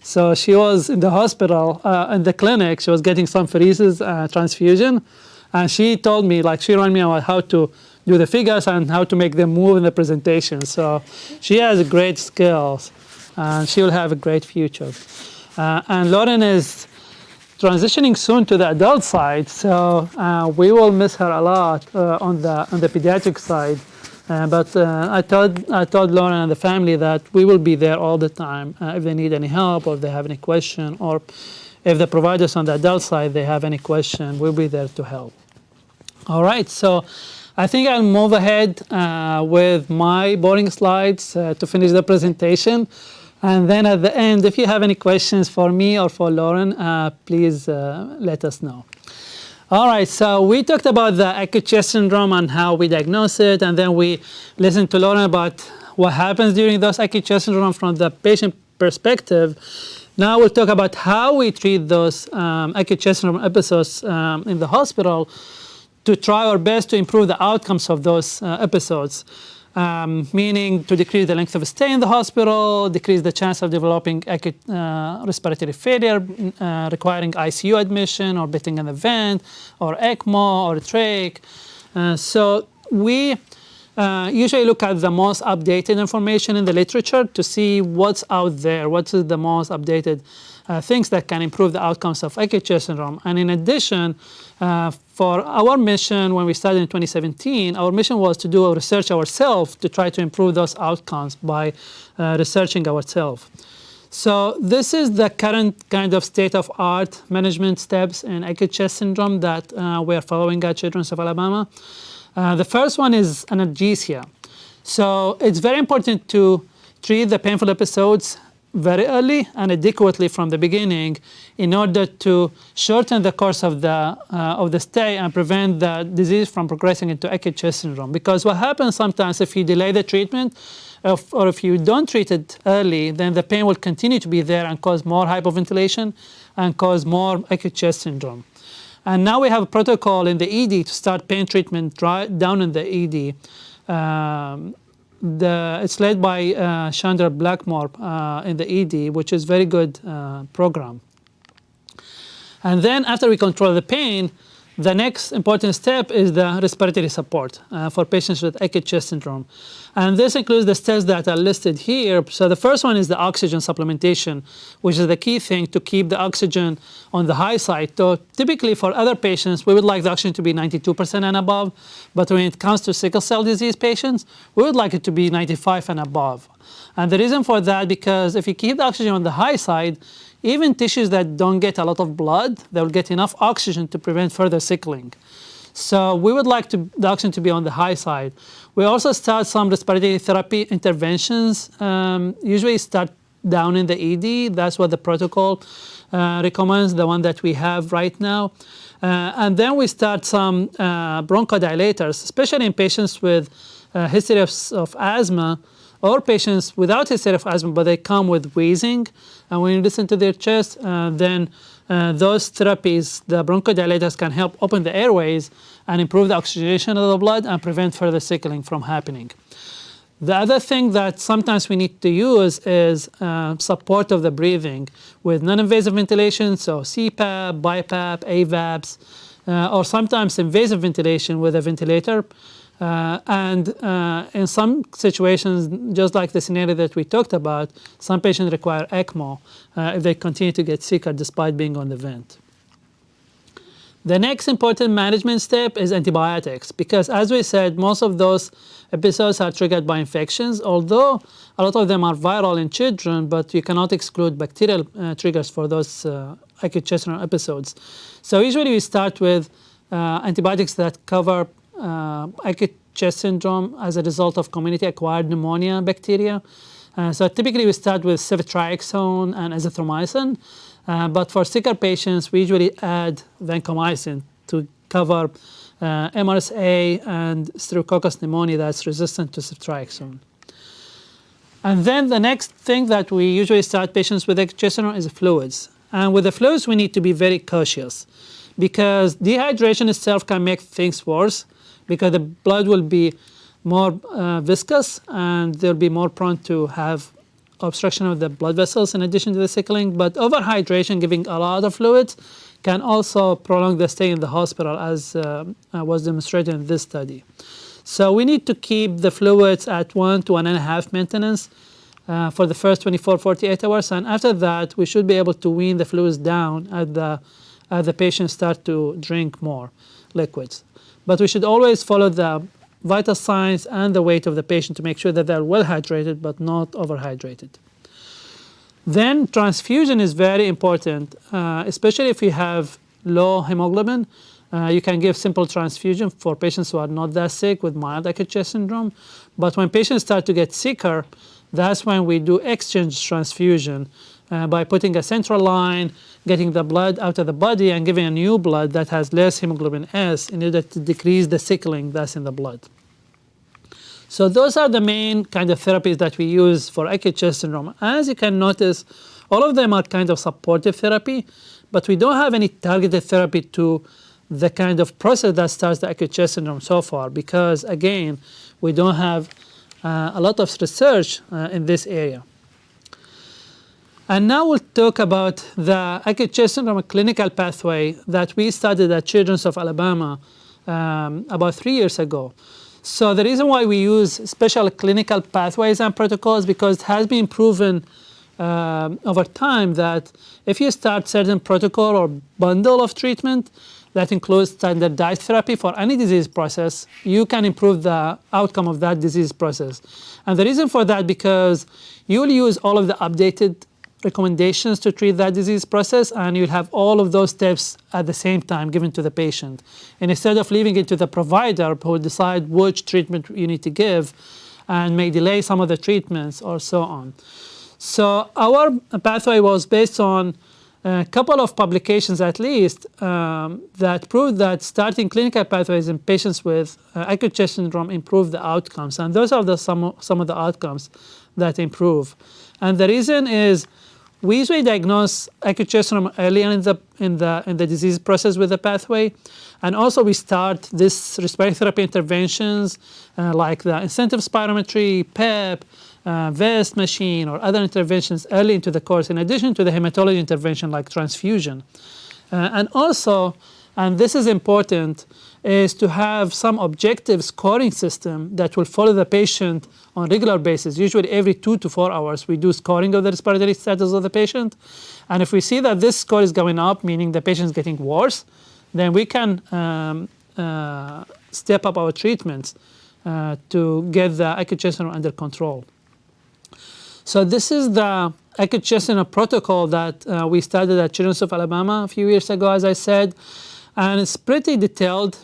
Speaker 2: So she was in the hospital, in the clinic, she was getting some pheresis transfusion. And she told me, like, she told me about how to do the figures and how to make them move in the presentation. So she has great skills, and she will have a great future. And Lauren is transitioning soon to the adult side, so we will miss her a lot on the pediatric side. But I told Lauren and the family that we will be there all the time if they need any help, or if they have any question, or if the providers on the adult side they have any question, we'll be there to help. All right, so I think I'll move ahead with my boring slides to finish the presentation. And then at the end, if you have any questions for me or for Lauren, please let us know. All right, so we talked about the acute chest syndrome and how we diagnose it, and then we listened to Lauren about what happens during those acute chest syndrome from the patient perspective. Now we'll talk about how we treat those acute chest syndrome episodes in the hospital to try our best to improve the outcomes of those episodes. Meaning to decrease the length of stay in the hospital, decrease the chance of developing acute respiratory failure, requiring ICU admission or bedding in the vent, or ECMO, or trach. So we usually look at the most updated information in the literature to see what's out there, what is the most updated things that can improve the outcomes of acute chest syndrome. And in addition, for our mission, when we started in 2017, our mission was to do research ourselves to try to improve those outcomes by researching ourselves. So this is the current kind of state-of-art management steps in acute chest syndrome that we are following at Children's of Alabama. The first one is analgesia. So it's very important to treat the painful episodes very early and adequately from the beginning in order to shorten the course of the stay and prevent the disease from progressing into acute chest syndrome. Because what happens sometimes if you delay the treatment or if you don't treat it early, then the pain will continue to be there and cause more hypoventilation and cause more acute chest syndrome. And now we have a protocol in the ED to start pain treatment down in the ED. It's led by Chandra Blackmore in the ED, which is very good program. And then after we control the pain, the next important step is the respiratory support for patients with acute chest syndrome. And this includes the steps that are listed here. So the first one is the oxygen supplementation, which is the key thing to keep the oxygen on the high side. So typically for other patients, we would like the oxygen to be 92% and above. But when it comes to sickle cell disease patients, we would like it to be 95 and above. And the reason for that, because if you keep the oxygen on the high side, even tissues that don't get a lot of blood, they will get enough oxygen to prevent further sickling. So we would like the oxygen to be on the high side. We also start some respiratory therapy interventions, usually start down in the ED. That's what the protocol recommends, the one that we have right now. And then we start some bronchodilators, especially in patients with history of asthma, or patients without history of asthma, but they come with wheezing. And when you listen to their chest, then those therapies, the bronchodilators, can help open the airways and improve the oxygenation of the blood and prevent further sickling from happening. The other thing that sometimes we need to use is support of the breathing with non-invasive ventilation, so CPAP, BiPAP, AVAPs, or sometimes invasive ventilation with a ventilator. And in some situations, just like the scenario that we talked about, some patients require ECMO if they continue to get sicker despite being on the vent. The next important management step is antibiotics, because as we said, most of those episodes are triggered by infections, although a lot of them are viral in children, but you cannot exclude bacterial triggers for those acute chest syndrome episodes. So usually we start with antibiotics that cover acute chest syndrome as a result of community-acquired pneumonia bacteria. So typically we start with ceftriaxone and azithromycin, but for sicker patients we usually add vancomycin to cover MRSA and Streptococcus pneumoniae that's resistant to ceftriaxone. And then the next thing that we usually start patients with acute chest syndrome is fluids. And with the fluids we need to be very cautious, because dehydration itself can make things worse, because the blood will be more viscous and they'll be more prone to have obstruction of the blood vessels in addition to the sickling. But overhydration, giving a lot of fluids, can also prolong the stay in the hospital, as was demonstrated in this study. So we need to keep the fluids at 1 to 1.5 maintenance for the first 24-48 hours, and after that we should be able to wean the fluids down as the patient start to drink more liquids. But we should always follow the vital signs and the weight of the patient to make sure that they're well hydrated but not overhydrated. Then transfusion is very important, especially if you have low hemoglobin. You can give simple transfusion for patients who are not that sick with mild acute chest syndrome. But when patients start to get sicker, that's when we do exchange transfusion by putting a central line, getting the blood out of the body and giving a new blood that has less hemoglobin S in order to decrease the sickling that's in the blood. So those are the main kind of therapies that we use for acute chest syndrome. As you can notice, all of them are kind of supportive therapy, but we don't have any targeted therapy to the kind of process that starts the acute chest syndrome so far, because again, we don't have a lot of research in this area. And now we'll talk about the acute chest syndrome clinical pathway that we studied at Children's of Alabama about 3 years ago. So the reason why we use special clinical pathways and protocols, because it has been proven over time that if you start certain protocol or bundle of treatment that includes standardized therapy for any disease process, you can improve the outcome of that disease process. And the reason for that, because you'll use all of the updated recommendations to treat that disease process, and you'll have all of those steps at the same time given to the patient. And instead of leaving it to the provider who will decide which treatment you need to give and may delay some of the treatments or so on. So our pathway was based on a couple of publications at least that proved that starting clinical pathways in patients with acute chest syndrome improve the outcomes. And those are some of the outcomes that improve. And the reason is we usually diagnose acute chest syndrome earlier in the disease process with the pathway, and also we start this respiratory therapy interventions like the incentive spirometry, PEP, vest machine, or other interventions early into the course, in addition to the hematology intervention like transfusion. And also, and this is important, is to have some objective scoring system that will follow the patient on a regular basis. Usually every 2 to 4 hours, we do scoring of the respiratory status of the patient. And if we see that this score is going up, meaning the patient is getting worse, then we can step up our treatments to get the acute chest syndrome under control. So this is the acute chest syndrome protocol that we started at Children's of Alabama a few years ago, as I said. And it's pretty detailed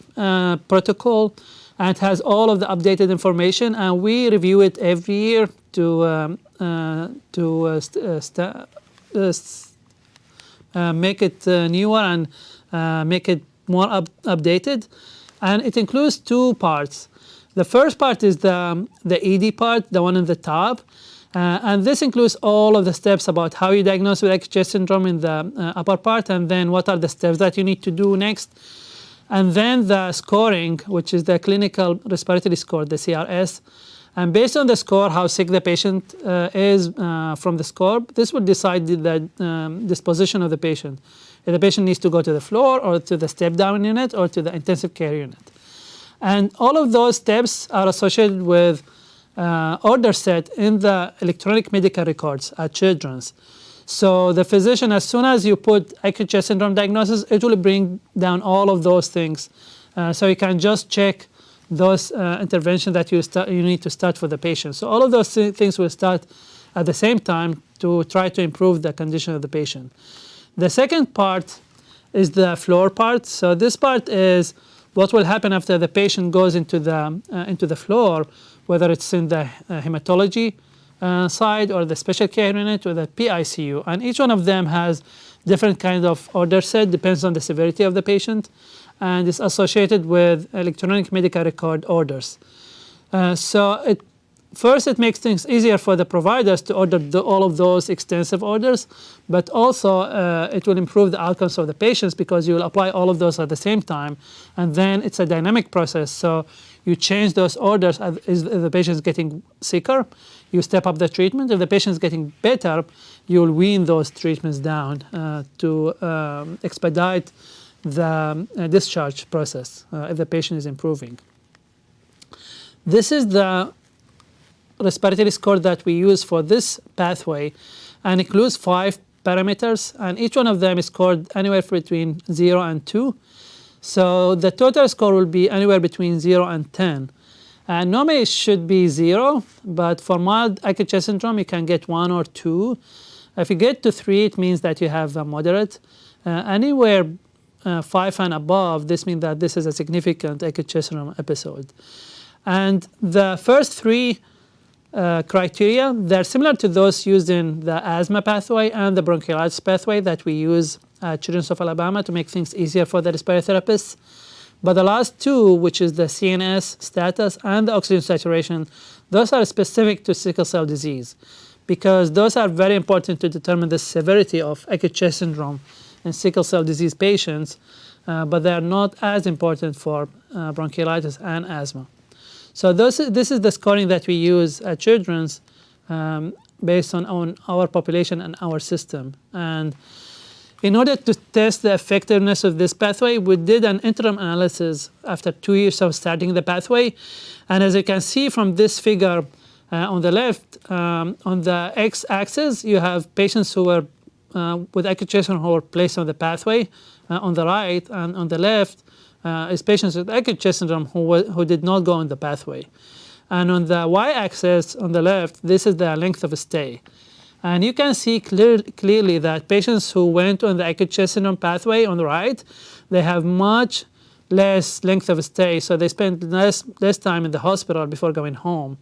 Speaker 2: protocol, and it has all of the updated information, and we review it every year to make it newer and make it more updated. And it includes 2 parts. The first part is the ED part, the one in the top. And this includes all of the steps about how you diagnose with acute chest syndrome in the upper part, and then what are the steps that you need to do next. And then the scoring, which is the clinical respiratory score, the CRS. And based on the score, how sick the patient is from the score, this will decide the disposition of the patient. If the patient needs to go to the floor or to the step-down unit or to the intensive care unit. And all of those steps are associated with order set in the electronic medical records at Children's. So the physician, as soon as you put acute chest syndrome diagnosis, it will bring down all of those things. So you can just check those interventions that you need to start for the patient. So all of those things will start at the same time to try to improve the condition of the patient. The second part is the floor part. So this part is what will happen after the patient goes into the floor, whether it's in the hematology side or the special care unit or the PICU. And each one of them has different kind of order set, depends on the severity of the patient, and is associated with electronic medical record orders. First, it makes things easier for the providers to order all of those extensive orders, but also it will improve the outcomes of the patients because you will apply all of those at the same time, and then it's a dynamic process. So you change those orders as the patient is getting sicker, you step up the treatment. If the patient is getting better, you'll wean those treatments down to expedite the discharge process if the patient is improving. This is the respiratory score that we use for this pathway, and includes 5 parameters, and each one of them is scored anywhere between 0 and 2. So the total score will be anywhere between 0 and 10. And normally it should be 0, but for mild acute chest syndrome, you can get 1 or 2. If you get to 3, it means that you have a moderate. Anywhere 5 and above, this means that this is a significant acute chest syndrome episode. And the first 3 criteria, they're similar to those used in the asthma pathway and the bronchiolitis pathway that we use at Children's of Alabama to make things easier for the respiratory therapists. But the last 2, which is the CNS status and the oxygen saturation, those are specific to sickle cell disease because those are very important to determine the severity of acute chest syndrome in sickle cell disease patients, but they are not as important for bronchiolitis and asthma. So this is the scoring that we use at Children's based on our population and our system. And in order to test the effectiveness of this pathway, we did an interim analysis after 2 years of starting the pathway. And as you can see from this figure on the left, on the x-axis, you have patients who were with acute chest syndrome who were placed on the pathway on the right, and on the left is patients with acute chest syndrome who did not go on the pathway. And on the y-axis on the left, this is the length of stay. And you can see clearly that patients who went on the acute chest syndrome pathway on the right, they have much less length of stay, so they spend less time in the hospital before going home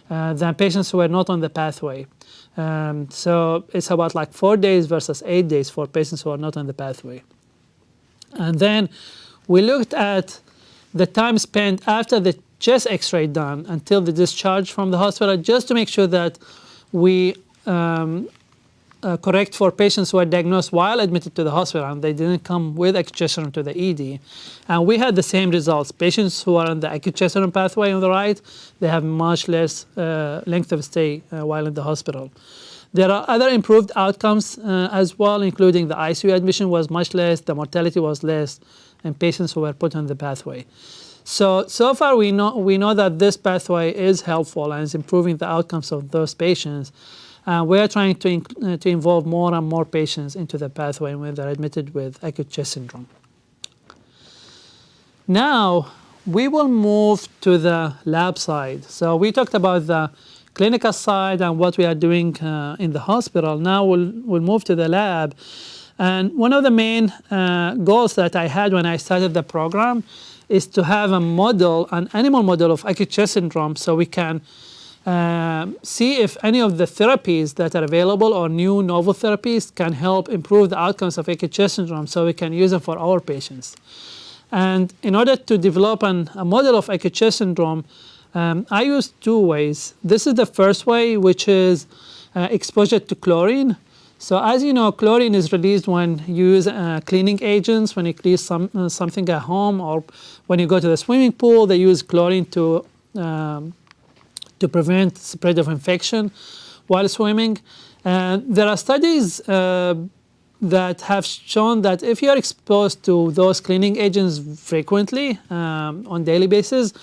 Speaker 2: than patients who were not on the pathway. So it's about like 4 days versus 8 days for patients who are not on the pathway. And then we looked at the time spent after the chest x-ray done until the discharge from the hospital, just to make sure that we correct for patients who are diagnosed while admitted to the hospital and they didn't come with acute chest syndrome to the ED. And we had the same results. Patients who are on the acute chest syndrome pathway on the right, they have much less length of stay while in the hospital. There are other improved outcomes as well, including the ICU admission was much less, the mortality was less in patients who were put on the pathway. So far we know that this pathway is helpful and is improving the outcomes of those patients. We are trying to involve more and more patients into the pathway when they're admitted with acute chest syndrome. Now, we will move to the lab side. So we talked about the clinical side and what we are doing in the hospital. Now we'll move to the lab. And one of the main goals that I had when I started the program is to have a model, an animal model of acute chest syndrome, so we can see if any of the therapies that are available or new novel therapies can help improve the outcomes of acute chest syndrome so we can use them for our patients. And in order to develop a model of acute chest syndrome, I use 2 ways. This is the first way, which is exposure to chlorine. So as you know, chlorine is released when you use cleaning agents, when you clean something at home, or when you go to the swimming pool, they use chlorine to prevent spread of infection while swimming. There are studies that have shown that if you are exposed to those cleaning agents frequently on daily basis,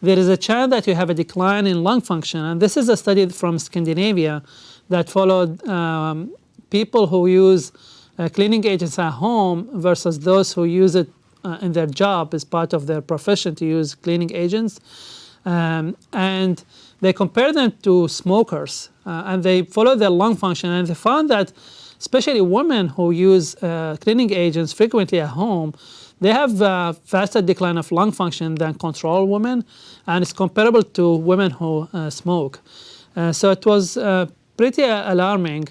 Speaker 2: there is a chance that you have a decline in lung function. And this is a study from Scandinavia that followed people who use cleaning agents at home versus those who use it in their job as part of their profession to use cleaning agents. And they compare them to smokers, and they follow their lung function, and they found that especially women who use cleaning agents frequently at home, they have faster decline of lung function than control women, and it's comparable to women who smoke. So it was pretty alarming.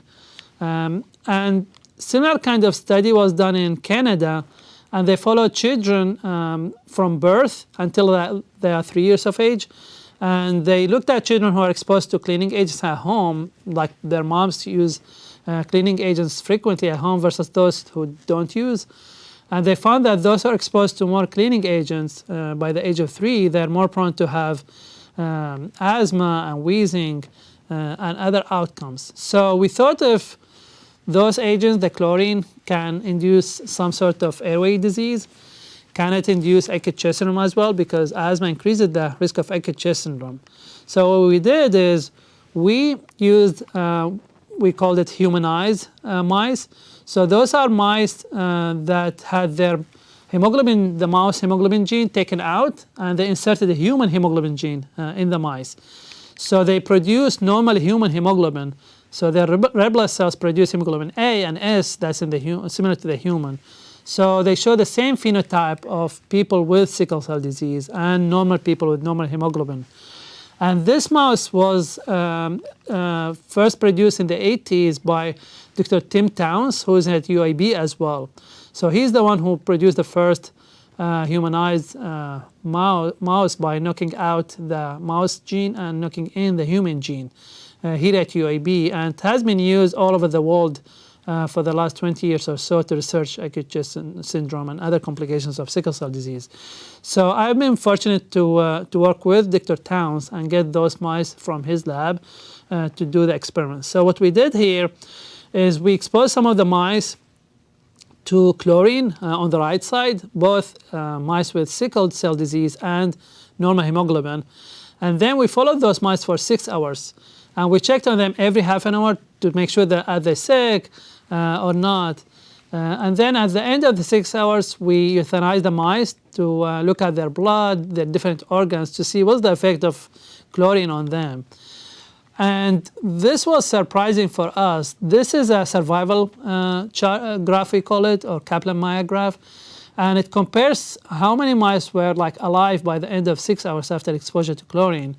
Speaker 2: And similar kind of study was done in Canada, and they followed children from birth until they are 3 years of age. And they looked at children who are exposed to cleaning agents at home, like their moms use cleaning agents frequently at home versus those who don't use. And they found that those who are exposed to more cleaning agents by the age of 3, they're more prone to have asthma and wheezing and other outcomes. So we thought if those agents, the chlorine, can induce some sort of airway disease, can it induce acute chest syndrome as well? Because asthma increases the risk of acute chest syndrome. So what we did is we used, we called it humanized mice. So those are mice that had their hemoglobin, the mouse hemoglobin gene taken out, and they inserted a human hemoglobin gene in the mice. So they produce normal human hemoglobin. So their red blood cells produce hemoglobin A and S that's in the similar to the human. So they show the same phenotype of people with sickle cell disease and normal people with normal hemoglobin. And this mouse was first produced in the 80s by Dr. Tim Towns, who is at UAB as well. So he's the one who produced the first humanized mouse by knocking out the mouse gene and knocking in the human gene here at UAB. And it has been used all over the world for the last 20 years or so to research acute chest syndrome and other complications of sickle cell disease. So I've been fortunate to work with Dr. Towns and get those mice from his lab to do the experiments. So what we did here is we exposed some of the mice to chlorine on the right side, both mice with sickle cell disease and normal hemoglobin. And then we followed those mice for 6 hours. And we checked on them every half an hour to make sure that are they sick or not. And then at the end of the 6 hours, we euthanized the mice to look at their blood, their different organs, to see what's the effect of chlorine on them. And this was surprising for us. This is a survival graph, we call it, or Kaplan-Meier graph. And it compares how many mice were like alive by the end of 6 hours after exposure to chlorine.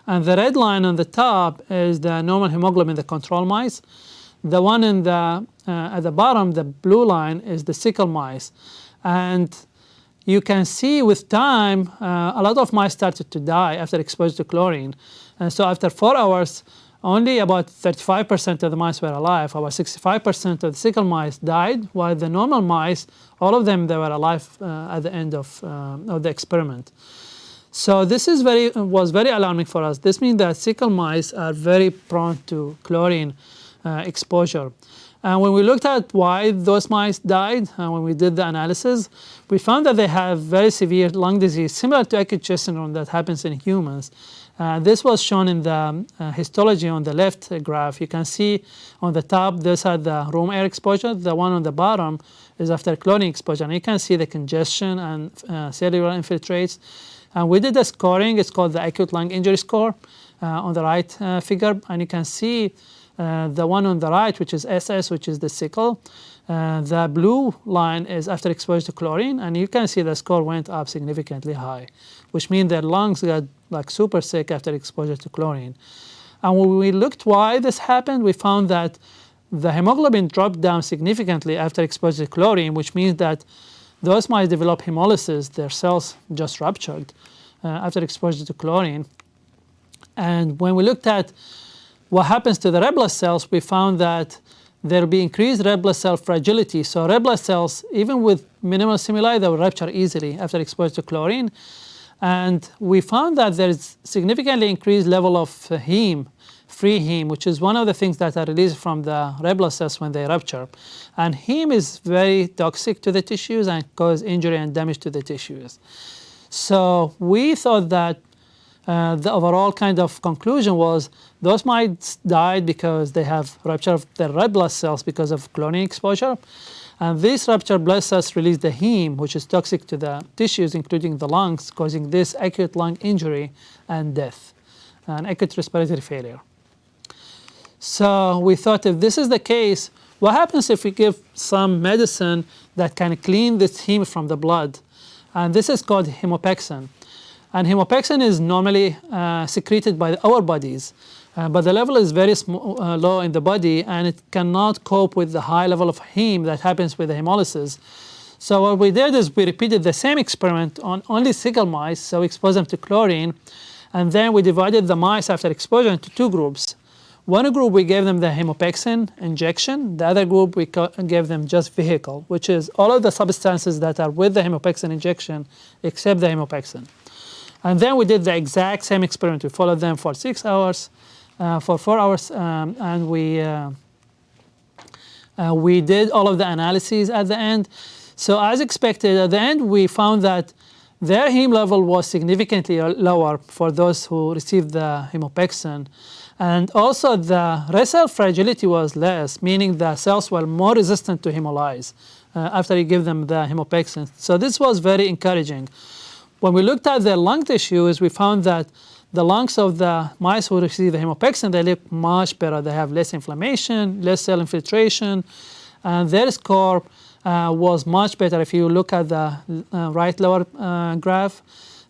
Speaker 2: And the red line on the top is the normal hemoglobin, the control mice. The one in the at the bottom, the blue line, is the sickle mice. And you can see with time, a lot of mice started to die after exposure to chlorine. And so after 4 hours, only about 35% of the mice were alive. About 65% of the sickle mice died, while the normal mice, all of them, they were alive at the end of the experiment. So this is was very alarming for us. This means that sickle mice are very prone to chlorine exposure. And when we looked at why those mice died, when we did the analysis, we found that they have very severe lung disease, similar to acute chest syndrome that happens in humans. This was shown in the histology on the left graph. You can see on the top, these are the room air exposure. The one on the bottom is after chlorine exposure. And you can see the congestion and cellular infiltrates. And we did the scoring. It's called the Acute Lung Injury Score on the right figure. And you can see the one on the right, which is SS, which is the sickle. The blue line is after exposure to chlorine. And you can see the score went up significantly high, which means their lungs got like super sick after exposure to chlorine. And when we looked why this happened, we found that the hemoglobin dropped down significantly after exposure to chlorine, which means that those mice develop hemolysis, their cells just ruptured after exposure to chlorine. And when we looked at what happens to the red blood cells, we found that there will be increased red blood cell fragility. So red blood cells, even with minimal stimuli, they will rupture easily after exposure to chlorine. And we found that there is significantly increased level of heme, free heme, which is one of the things that are released from the red blood cells when they rupture. And heme is very toxic to the tissues and cause injury and damage to the tissues. So we thought that the overall kind of conclusion was those mice died because they have rupture of their red blood cells because of chlorine exposure. And these ruptured blood cells release the heme, which is toxic to the tissues, including the lungs, causing this acute lung injury and death, and acute respiratory failure. So we thought, if this is the case, what happens if we give some medicine that can clean this heme from the blood? And this is called hemopexin. And hemopexin is normally secreted by our bodies, but the level is very low in the body, and it cannot cope with the high level of heme that happens with the hemolysis. So what we did is we repeated the same experiment on only sickle mice, so we exposed them to chlorine, and then we divided the mice after exposure into two groups. One group, we gave them the hemopexin injection. The other group, we gave them just vehicle, which is all of the substances that are with the hemopexin injection except the hemopexin. And then we did the exact same experiment. We followed them for 6 hours, for 4 hours, and we did all of the analyses at the end. So as expected, at the end, we found that their heme level was significantly lower for those who received the hemopexin. And also the red cell fragility was less, meaning the cells were more resistant to hemolyze after you give them the hemopexin. So this was very encouraging. When we looked at their lung tissues, we found that the lungs of the mice who received the hemopexin, they look much better. They have less inflammation, less cell infiltration, and their score was much better. If you look at the right lower graph,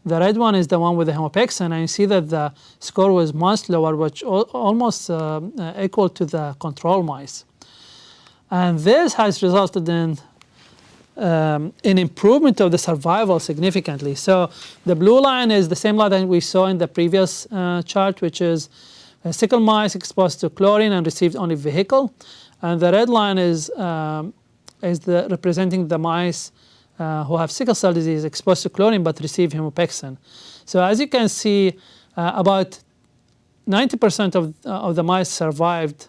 Speaker 2: the red one is the one with the hemopexin, and you see that the score was much lower, which almost equal to the control mice. And this has resulted in improvement of the survival significantly. So the blue line is the same line that we saw in the previous chart, which is sickle mice exposed to chlorine and received only vehicle. And the red line is representing the mice who have sickle cell disease exposed to chlorine but receive hemopexin. So as you can see, about 90% of the mice survived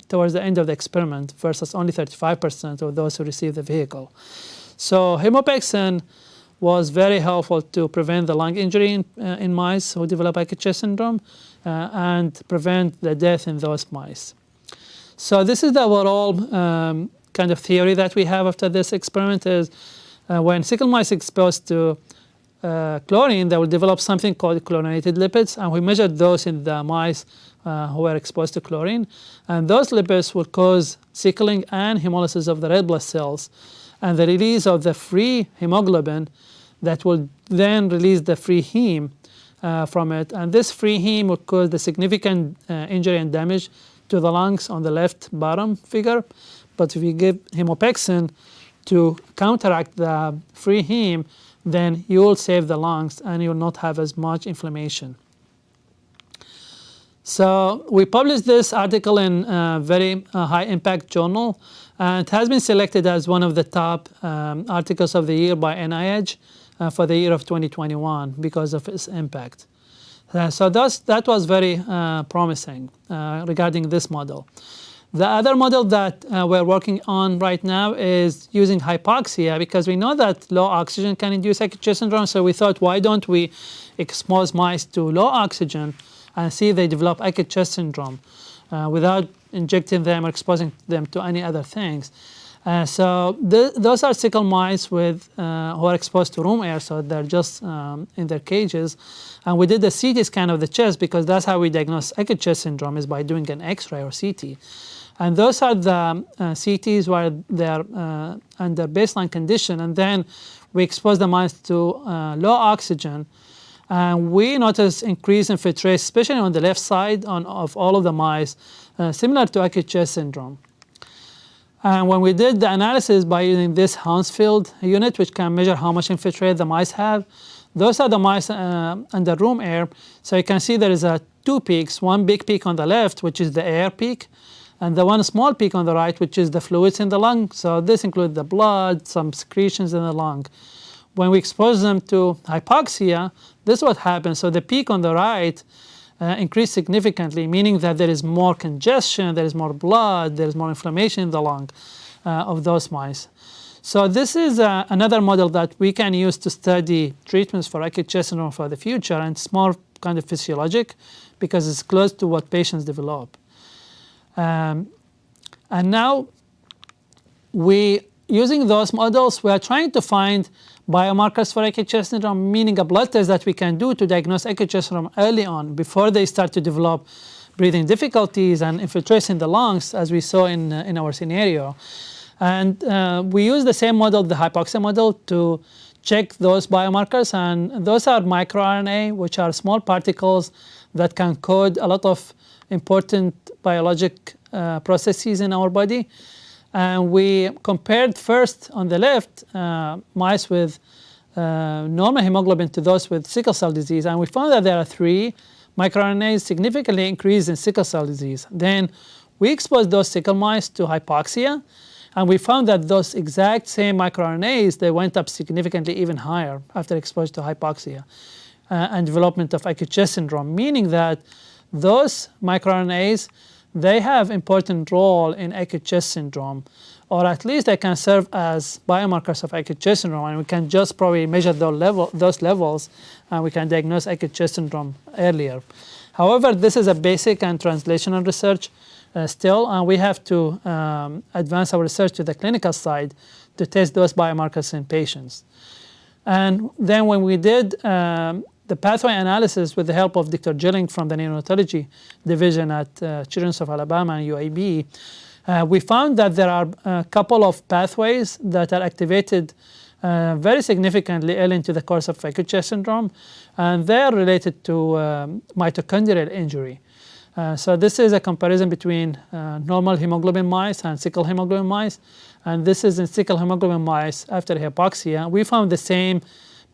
Speaker 2: towards the end of the experiment versus only 35% of those who received the vehicle. So hemopexin was very helpful to prevent the lung injury in mice who develop acute chest syndrome and prevent the death in those mice. So this is the overall kind of theory that we have after this experiment is when sickle mice exposed to chlorine, they will develop something called chlorinated lipids, and we measured those in the mice who were exposed to chlorine. And those lipids will cause sickling and hemolysis of the red blood cells, and the release of the free hemoglobin that will then release the free heme from it. And this free heme will cause the significant injury and damage to the lungs on the left bottom figure. But if you give hemopexin to counteract the free heme, then you will save the lungs and you will not have as much inflammation. So we published this article in a very high impact journal, and it has been selected as one of the top articles of the year by NIH for the year of 2021 because of its impact. So that was very promising regarding this model. The other model that we're working on right now is using hypoxia, because we know that low oxygen can induce acute chest syndrome. So we thought, why don't we expose mice to low oxygen and see if they develop acute chest syndrome without injecting them or exposing them to any other things. So those are sickle mice with who are exposed to room air, so they're just in their cages. And we did a CT scan of the chest, because that's how we diagnose acute chest syndrome, is by doing an X-ray or CT. And those are the CTs where they're under baseline condition. And then we expose the mice to low oxygen. And we notice increase in filtrate, especially on the left side of all of the mice, similar to acute chest syndrome. And when we did the analysis by using this Hounsfield unit, which can measure how much infiltrate the mice have, those are the mice under room air. So you can see there is two peaks, one big peak on the left, which is the air peak, and the one small peak on the right, which is the fluids in the lung. So this includes the blood, some secretions in the lung. When we expose them to hypoxia, this is what happens. So the peak on the right increased significantly, meaning that there is more congestion, there is more blood, there is more inflammation in the lung of those mice. So this is another model that we can use to study treatments for acute chest syndrome for the future, and it's more kind of physiologic because it's close to what patients develop. And now, using those models, we are trying to find biomarkers for acute chest syndrome, meaning a blood test that we can do to diagnose acute chest syndrome early on, before they start to develop breathing difficulties and infiltration in the lungs, as we saw in our scenario. And we use the same model, the hypoxia model, to check those biomarkers. And those are microRNA, which are small particles that can code a lot of important biologic processes in our body. And we compared first on the left mice with normal hemoglobin to those with sickle cell disease. And we found that there are 3 microRNAs significantly increased in sickle cell disease. Then we exposed those sickle mice to hypoxia, and we found that those exact same microRNAs, they went up significantly even higher after exposure to hypoxia and development of acute chest syndrome, meaning that those microRNAs, they have important role in acute chest syndrome, or at least they can serve as biomarkers of acute chest syndrome, and we can just probably measure those levels, and we can diagnose acute chest syndrome earlier. However, this is a basic and translational research still, and we have to advance our research to the clinical side to test those biomarkers in patients. And then when we did the pathway analysis with the help of Dr. Gilling from the neonatology division at Children's of Alabama and UAB, we found that there are a couple of pathways that are activated very significantly early into the course of acute chest syndrome, and they are related to mitochondrial injury. So this is a comparison between normal hemoglobin mice and sickle hemoglobin mice, and this is in sickle hemoglobin mice after hypoxia. We found the same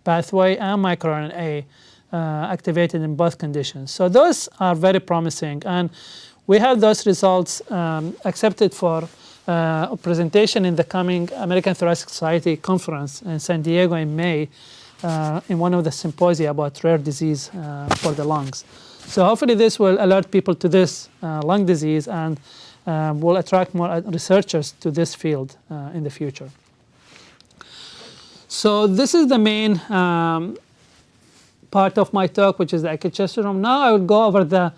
Speaker 2: pathway and microRNA activated in both conditions. So those are very promising, and we have those results accepted for a presentation in the coming American Thoracic Society conference in San Diego in May in one of the symposia about rare disease for the lungs. So hopefully this will alert people to this lung disease and will attract more researchers to this field in the future. So this is the main part of my talk, which is the acute chest syndrome. Now I will go over the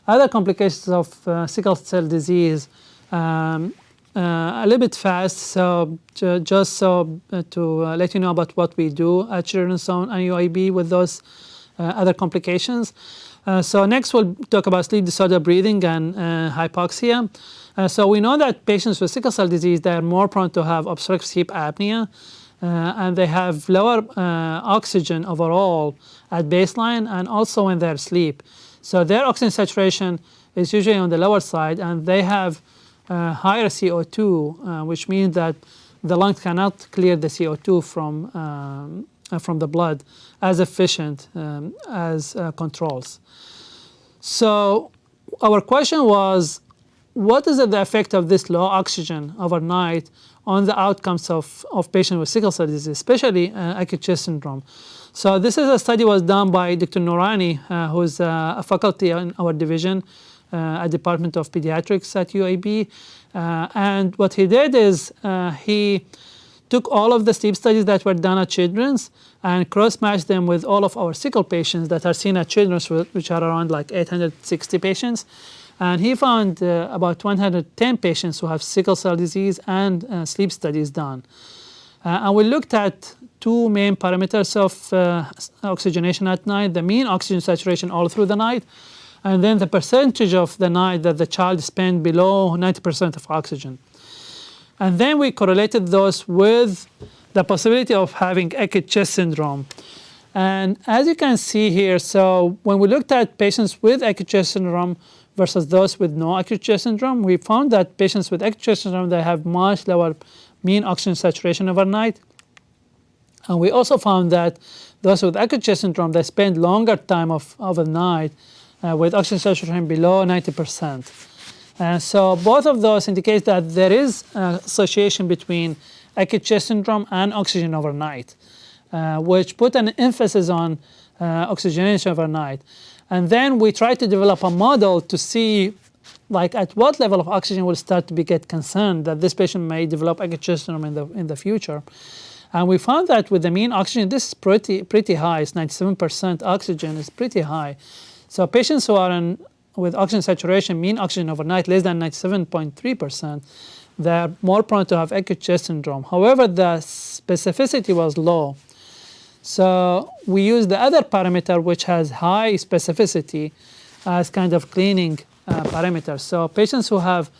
Speaker 2: other complications of sickle cell disease a little bit fast, so just so to let you know about what we do at Children's and UAB with those other complications. So next we'll talk about sleep disorder breathing and hypoxia. So we know that patients with sickle cell disease, they are more prone to have obstructive sleep apnea, and they have lower oxygen overall at baseline and also when they're asleep. So their oxygen saturation is usually on the lower side, and they have higher CO2, which means that the lungs cannot clear the CO2 from the blood as efficient as controls. So our question was, what is the effect of this low oxygen overnight on the outcomes of patients with sickle cell disease, especially acute chest syndrome? So this is a study was done by Dr. Noorani, who's a faculty in our division at Department of Pediatrics at UAB. And what he did is he took all of the sleep studies that were done at Children's and cross-matched them with all of our sickle patients that are seen at Children's, which are around like 860 patients. And he found about 110 patients who have sickle cell disease and sleep studies done. And we looked at 2 main parameters of oxygenation at night, the mean oxygen saturation all through the night, and then the percentage of the night that the child spent below 90% of oxygen. And then we correlated those with the possibility of having acute chest syndrome. And as you can see here, so when we looked at patients with acute chest syndrome versus those with no acute chest syndrome, we found that patients with acute chest syndrome, they have much lower mean oxygen saturation overnight. And we also found that those with acute chest syndrome, they spend longer time overnight with oxygen saturation below 90%. So both of those indicate that there is an association between acute chest syndrome and oxygen overnight, which put an emphasis on oxygenation overnight. And then we tried to develop a model to see like at what level of oxygen will start to get concerned that this patient may develop acute chest syndrome in the future. And we found that with the mean oxygen, this is pretty high. It's 97% oxygen is pretty high. So patients who are with oxygen saturation, mean oxygen overnight less than 97.3%, they're more prone to have acute chest syndrome. However, the specificity was low. So we use the other parameter, which has high specificity, as kind of cleaning parameter. So patients who have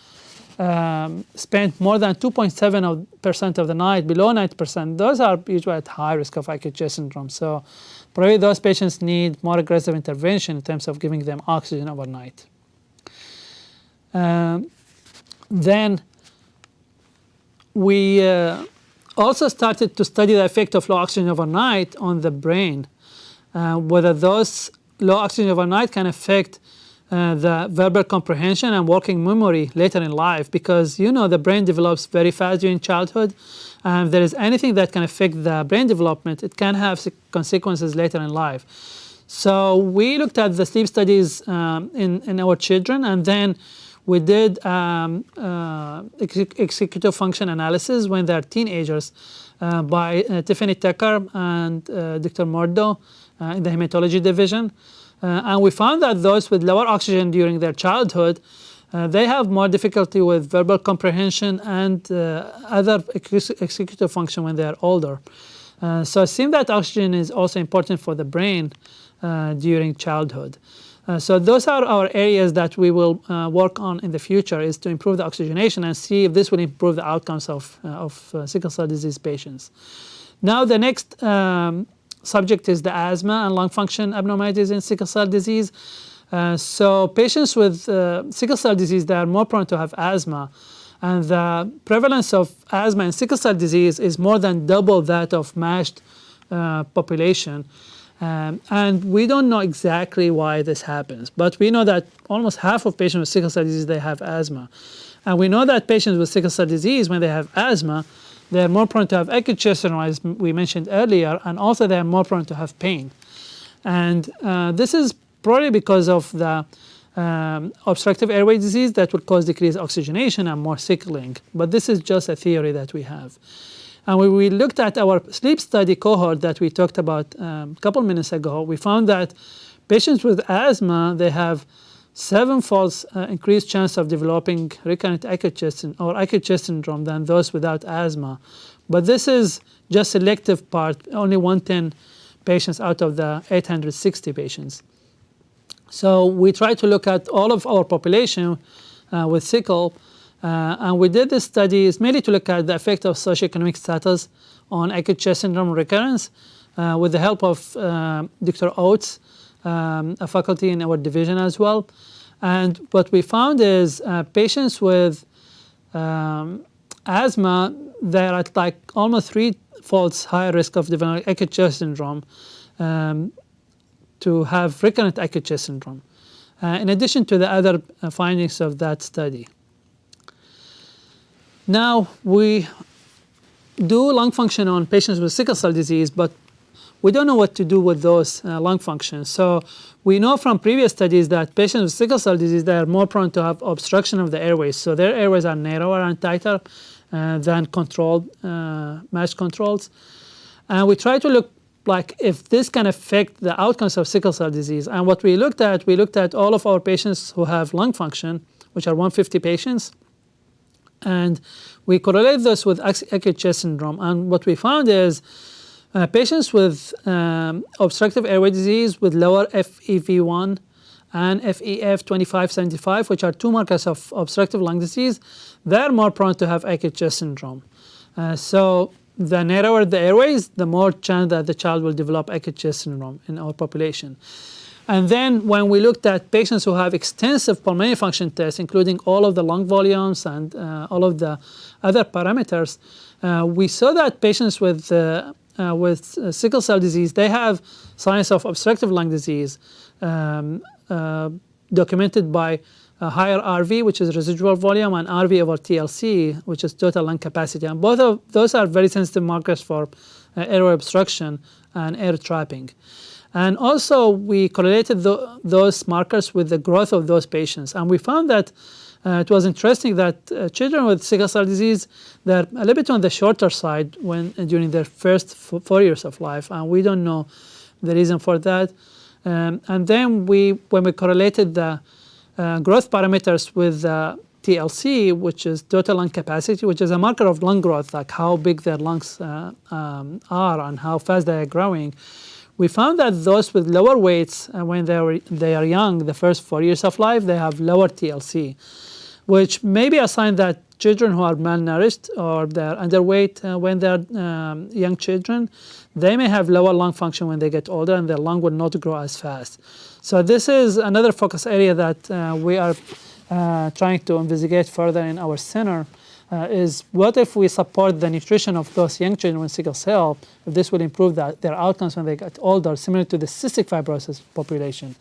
Speaker 2: spent more than 2.7% of the night, below 90%, those are usually at high risk of acute chest syndrome. So probably those patients need more aggressive intervention in terms of giving them oxygen overnight. Then we also started to study the effect of low oxygen overnight on the brain, whether those low oxygen overnight can affect the verbal comprehension and working memory later in life, because the brain develops very fast during childhood, and if there is anything that can affect the brain development, it can have consequences later in life. So we looked at the sleep studies in our children, and then we did executive function analysis when they're teenagers by Tiffany Tucker and Dr. Mordo in the hematology division. And we found that those with lower oxygen during their childhood, they have more difficulty with verbal comprehension and other executive function when they are older. So it seems that oxygen is also important for the brain during childhood. So those are our areas that we will work on in the future, is to improve the oxygenation and see if this will improve the outcomes of sickle cell disease patients. Now the next subject is the asthma and lung function abnormalities in sickle cell disease. So patients with sickle cell disease, they are more prone to have asthma, and the prevalence of asthma in sickle cell disease is more than double that of MASH population. And we don't know exactly why this happens, but we know that almost half of patients with sickle cell disease, they have asthma. And we know that patients with sickle cell disease, when they have asthma, they are more prone to have acute chest syndrome, as we mentioned earlier, and also they are more prone to have pain. And this is probably because of the obstructive airway disease that would cause decreased oxygenation and more sickling. But this is just a theory that we have. And when we looked at our sleep study cohort that we talked about a couple minutes ago, we found that patients with asthma, they have 7-fold increased chance of developing recurrent acute chest syndrome than those without asthma. But this is just selective part, only 110 patients out of the 860 patients. So we try to look at all of our population with sickle, and we did this study is mainly to look at the effect of socioeconomic status on acute chest syndrome recurrence with the help of Dr. Oates, a faculty in our division as well. And what we found is patients with asthma, they're at like almost 3-fold higher risk of developing acute chest syndrome to have recurrent acute chest syndrome, in addition to the other findings of that study. Now, we do lung function on patients with sickle cell disease, but we don't know what to do with those lung functions. So we know from previous studies that patients with sickle cell disease, they are more prone to have obstruction of the airways. So their airways are narrower and tighter than controlled MASH controls. And we try to look like if this can affect the outcomes of sickle cell disease. And what we looked at all of our patients who have lung function, which are 150 patients, and we correlate this with acute chest syndrome. And what we found is patients with obstructive airway disease with lower FEV1 and FEF2575, which are 2 markers of obstructive lung disease, they're more prone to have acute chest syndrome. So the narrower the airways, the more chance that the child will develop acute chest syndrome in our population. And then when we looked at patients who have extensive pulmonary function tests, including all of the lung volumes and all of the other parameters, we saw that patients with sickle cell disease, they have signs of obstructive lung disease documented by higher RV, which is residual volume, and RV over TLC, which is total lung capacity. And both of those are very sensitive markers for airway obstruction and air trapping. And also, we correlated those markers with the growth of those patients. And we found that it was interesting that children with sickle cell disease, they're a little bit on the shorter side during their first 4 years of life. And we don't know the reason for that. And then when we correlated the growth parameters with TLC, which is total lung capacity, which is a marker of lung growth, like how big their lungs are and how fast they are growing, we found that those with lower weights, when they are young, the first 4 years of life, they have lower TLC, which may be a sign that children who are malnourished or they're underweight when they're young children, they may have lower lung function when they get older, and their lung will not grow as fast. So this is another focus area that we are trying to investigate further in our center, is what if we support the nutrition of those young children with sickle cell, if this will improve their outcomes when they get older, similar to the cystic fibrosis population,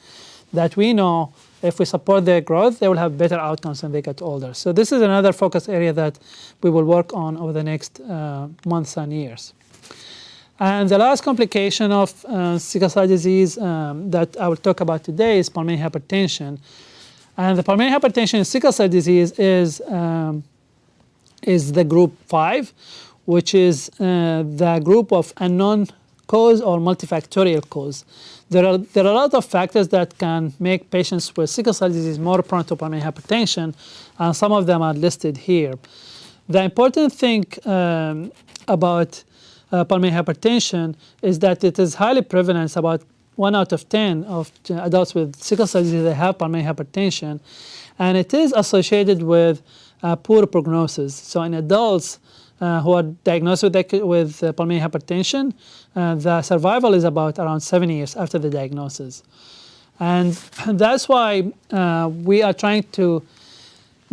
Speaker 2: that we know if we support their growth, they will have better outcomes when they get older. So this is another focus area that we will work on over the next months and years. And the last complication of sickle cell disease that I will talk about today is pulmonary hypertension. And the pulmonary hypertension in sickle cell disease is the group 5, which is the group of unknown cause or multifactorial cause. There are a lot of factors that can make patients with sickle cell disease more prone to pulmonary hypertension, and some of them are listed here. The important thing about pulmonary hypertension is that it is highly prevalent. About 1 out of 10 of adults with sickle cell disease, they have pulmonary hypertension, and it is associated with poor prognosis. So in adults who are diagnosed with pulmonary hypertension, the survival is about around 7 years after the diagnosis. And that's why we are trying to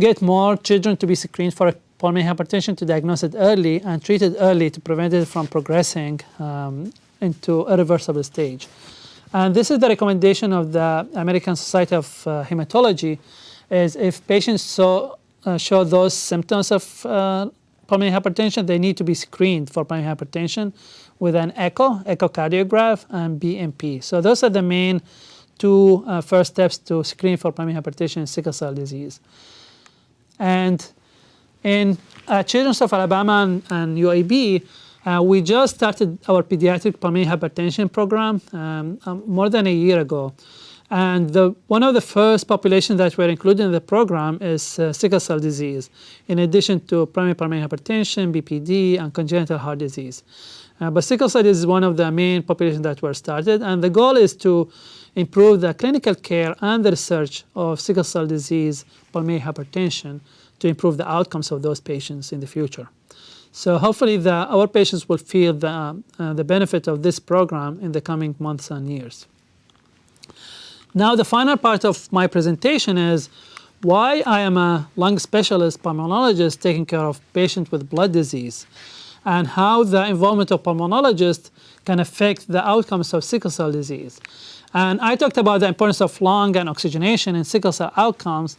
Speaker 2: get more children to be screened for pulmonary hypertension, to diagnose it early and treat it early to prevent it from progressing into irreversible stage. And this is the recommendation of the American Society of Hematology, is if patients show those symptoms of pulmonary hypertension, they need to be screened for pulmonary hypertension with an echocardiograph, and BMP. So those are the main two first steps to screen for pulmonary hypertension in sickle cell disease. And in Children's of Alabama and UAB, we just started our pediatric pulmonary hypertension program more than a year ago. And one of the first populations that were included in the program is sickle cell disease, in addition to primary pulmonary hypertension, BPD, and congenital heart disease. But sickle cell disease is one of the main populations that were started, and the goal is to improve the clinical care and the research of sickle cell disease pulmonary hypertension to improve the outcomes of those patients in the future. So hopefully our patients will feel the benefit of this program in the coming months and years. Now, the final part of my presentation is why I am a lung specialist pulmonologist taking care of patients with blood disease, and how the involvement of pulmonologists can affect the outcomes of sickle cell disease. And I talked about the importance of lung and oxygenation in sickle cell outcomes,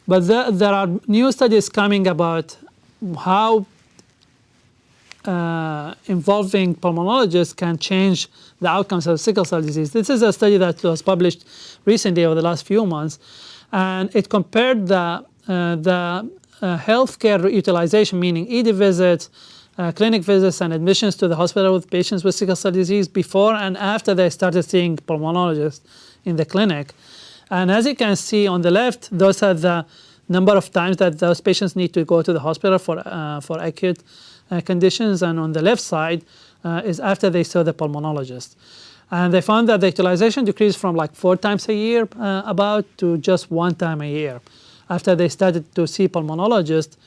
Speaker 2: but there are new studies coming about how involving pulmonologists can change the outcomes of sickle cell disease. This is a study that was published recently over the last few months, and it compared the healthcare utilization, meaning ED visits, clinic visits, and admissions to the hospital with patients with sickle cell disease before and after they started seeing pulmonologists in the clinic. And as you can see on the left, those are the number of times that those patients need to go to the hospital for acute conditions, and on the left side is after they saw the pulmonologist. And they found that the utilization decreased from like 4 times a year about to just 1 time a year after they started to see pulmonologists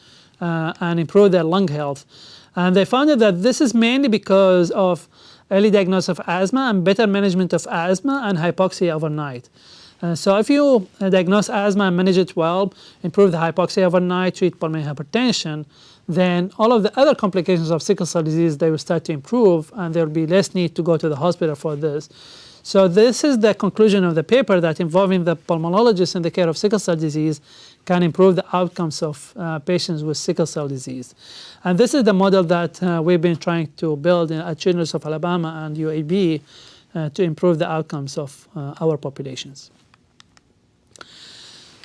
Speaker 2: and improve their lung health. And they found that this is mainly because of early diagnosis of asthma and better management of asthma and hypoxia overnight. So if you diagnose asthma and manage it well, improve the hypoxia overnight, treat pulmonary hypertension, then all of the other complications of sickle cell disease, they will start to improve, and there will be less need to go to the hospital for this. So this is the conclusion of the paper, that involving the pulmonologist in the care of sickle cell disease can improve the outcomes of patients with sickle cell disease. And this is the model that we've been trying to build at Children's of Alabama and UAB to improve the outcomes of our populations.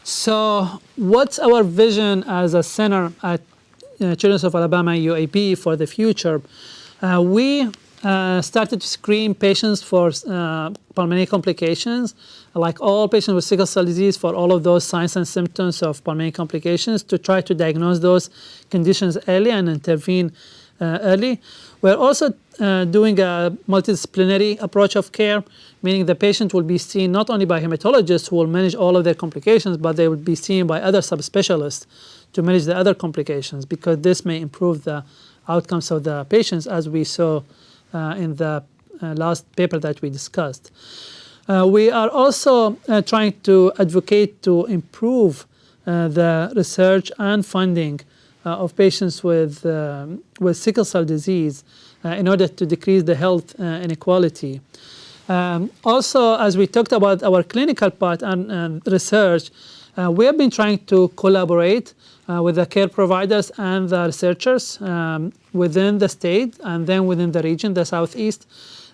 Speaker 2: So what's our vision as a center at Children's of Alabama UAB for the future? We started to screen patients for pulmonary complications, like all patients with sickle cell disease, for all of those signs and symptoms of pulmonary complications, to try to diagnose those conditions early and intervene early. We're also doing a multidisciplinary approach of care, meaning the patient will be seen not only by hematologists who will manage all of their complications, but they will be seen by other subspecialists to manage the other complications, because this may improve the outcomes of the patients, as we saw in the last paper that we discussed. We are also trying to advocate to improve the research and funding of patients with sickle cell disease in order to decrease the health inequality. Also, as we talked about our clinical part and research, we have been trying to collaborate with the care providers and the researchers within the state and then within the region, the Southeast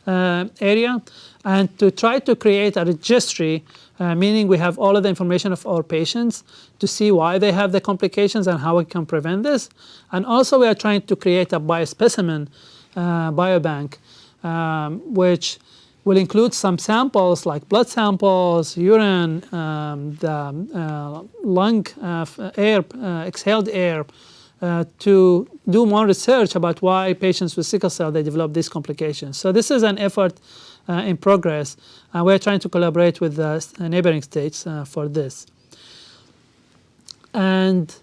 Speaker 2: area, and to try to create a registry, meaning we have all of the information of our patients to see why they have the complications and how we can prevent this. And also we are trying to create a biospecimen biobank, which will include some samples like blood samples, urine, the lung air, exhaled air, to do more research about why patients with sickle cell, they develop these complications. So this is an effort in progress, and we're trying to collaborate with the neighboring states for this. And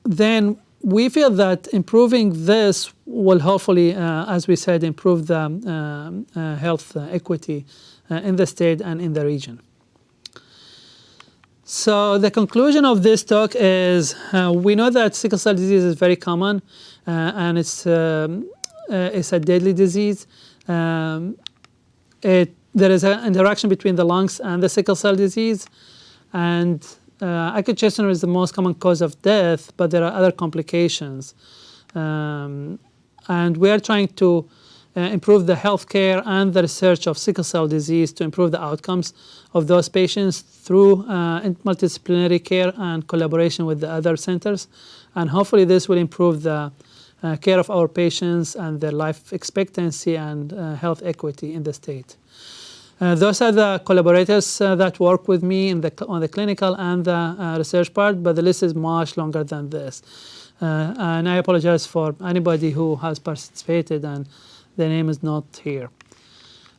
Speaker 2: then we feel that improving this will hopefully, as we said, improve the health equity in the state and in the region. So the conclusion of this talk is we know that sickle cell disease is very common, and it's a deadly disease. There is an interaction between the lungs and the sickle cell disease, and acute chest syndrome is the most common cause of death, but there are other complications. And we are trying to improve the healthcare and the research of sickle cell disease to improve the outcomes of those patients through multidisciplinary care and collaboration with the other centers. And hopefully this will improve the care of our patients and their life expectancy and health equity in the state. Those are the collaborators that work with me on the clinical and the research part, but the list is much longer than this. And I apologize for anybody who has participated and the name is not here.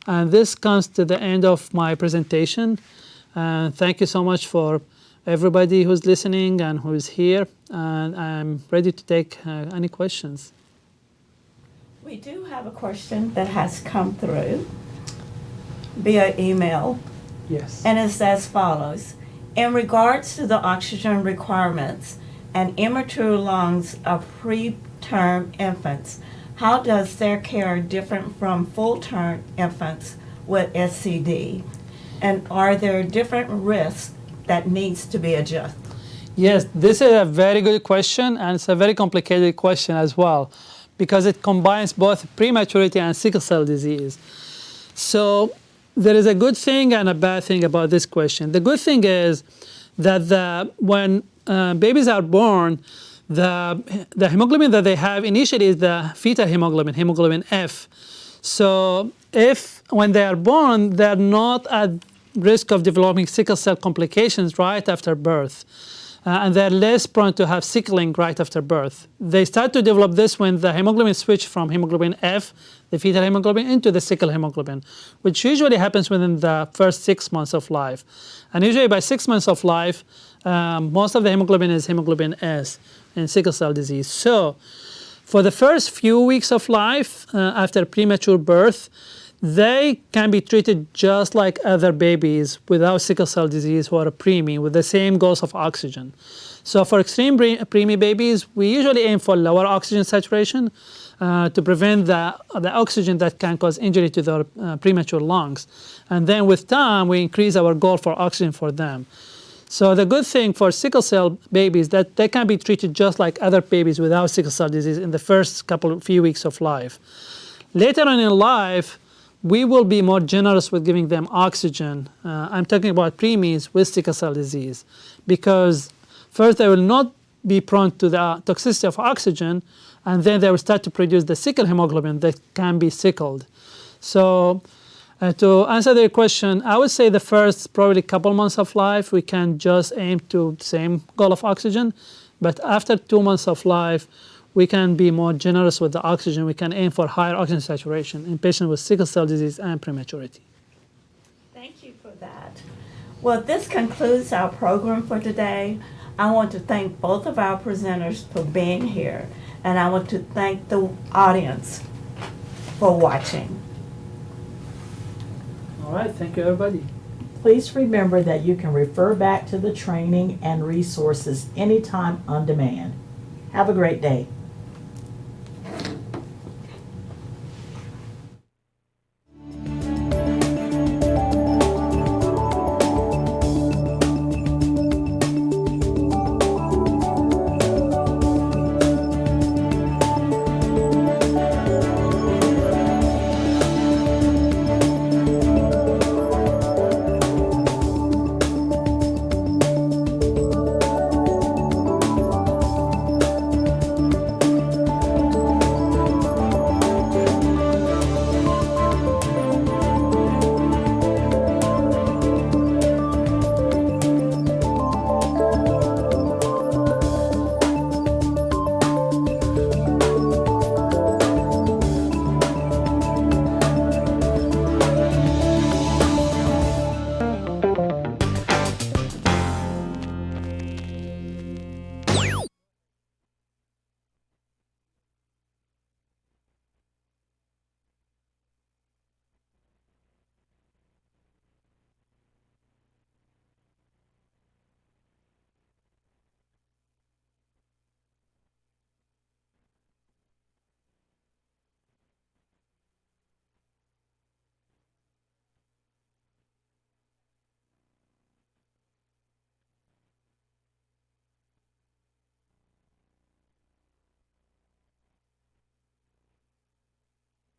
Speaker 2: And this comes to the end of my presentation. Thank you so much for everybody who's listening and who's here. And I'm ready to take any questions.
Speaker 4: We do have a question that has come through via email.
Speaker 2: Yes.
Speaker 4: And it's as follows. In regards to the oxygen requirements and immature lungs of preterm infants, how does their care differ from full-term infants with SCD? And are there different risks that needs to be adjusted?
Speaker 2: Yes, this is a very good question, and it's a very complicated question as well, because it combines both prematurity and sickle cell disease. So there is a good thing and a bad thing about this question. The good thing is that when babies are born, the hemoglobin that they have initially is the fetal hemoglobin, hemoglobin F. So when they are born, they're not at risk of developing sickle cell complications right after birth. And they're less prone to have sickling right after birth. They start to develop this when the hemoglobin switch from hemoglobin F, the fetal hemoglobin, into the sickle hemoglobin, which usually happens within the first 6 months of life. And usually by 6 months of life, most of the hemoglobin is hemoglobin S in sickle cell disease. So for the first few weeks of life after premature birth, they can be treated just like other babies without sickle cell disease who are preemie with the same goals of oxygen. So for extreme preemie babies, we usually aim for lower oxygen saturation to prevent the oxygen that can cause injury to their premature lungs. And then with time, we increase our goal for oxygen for them. So the good thing for sickle cell babies that they can be treated just like other babies without sickle cell disease in the first few weeks of life. Later on in life, we will be more generous with giving them oxygen. I'm talking about preemies with sickle cell disease, because first they will not be prone to the toxicity of oxygen, and then they will start to produce the sickle hemoglobin that can be sickled. So to answer their question, I would say the first probably couple months of life, we can just aim to the same goal of oxygen. But after 2 months of life, we can be more generous with the oxygen. We can aim for higher oxygen saturation in patients with sickle cell disease and prematurity.
Speaker 4: Thank you for that. Well, this concludes our program for today. I want to thank both of our presenters for being here, and I want to thank the audience for watching.
Speaker 2: All right, thank you, everybody.
Speaker 1: Please remember that you can refer back to the training and resources anytime on demand. Have a great day.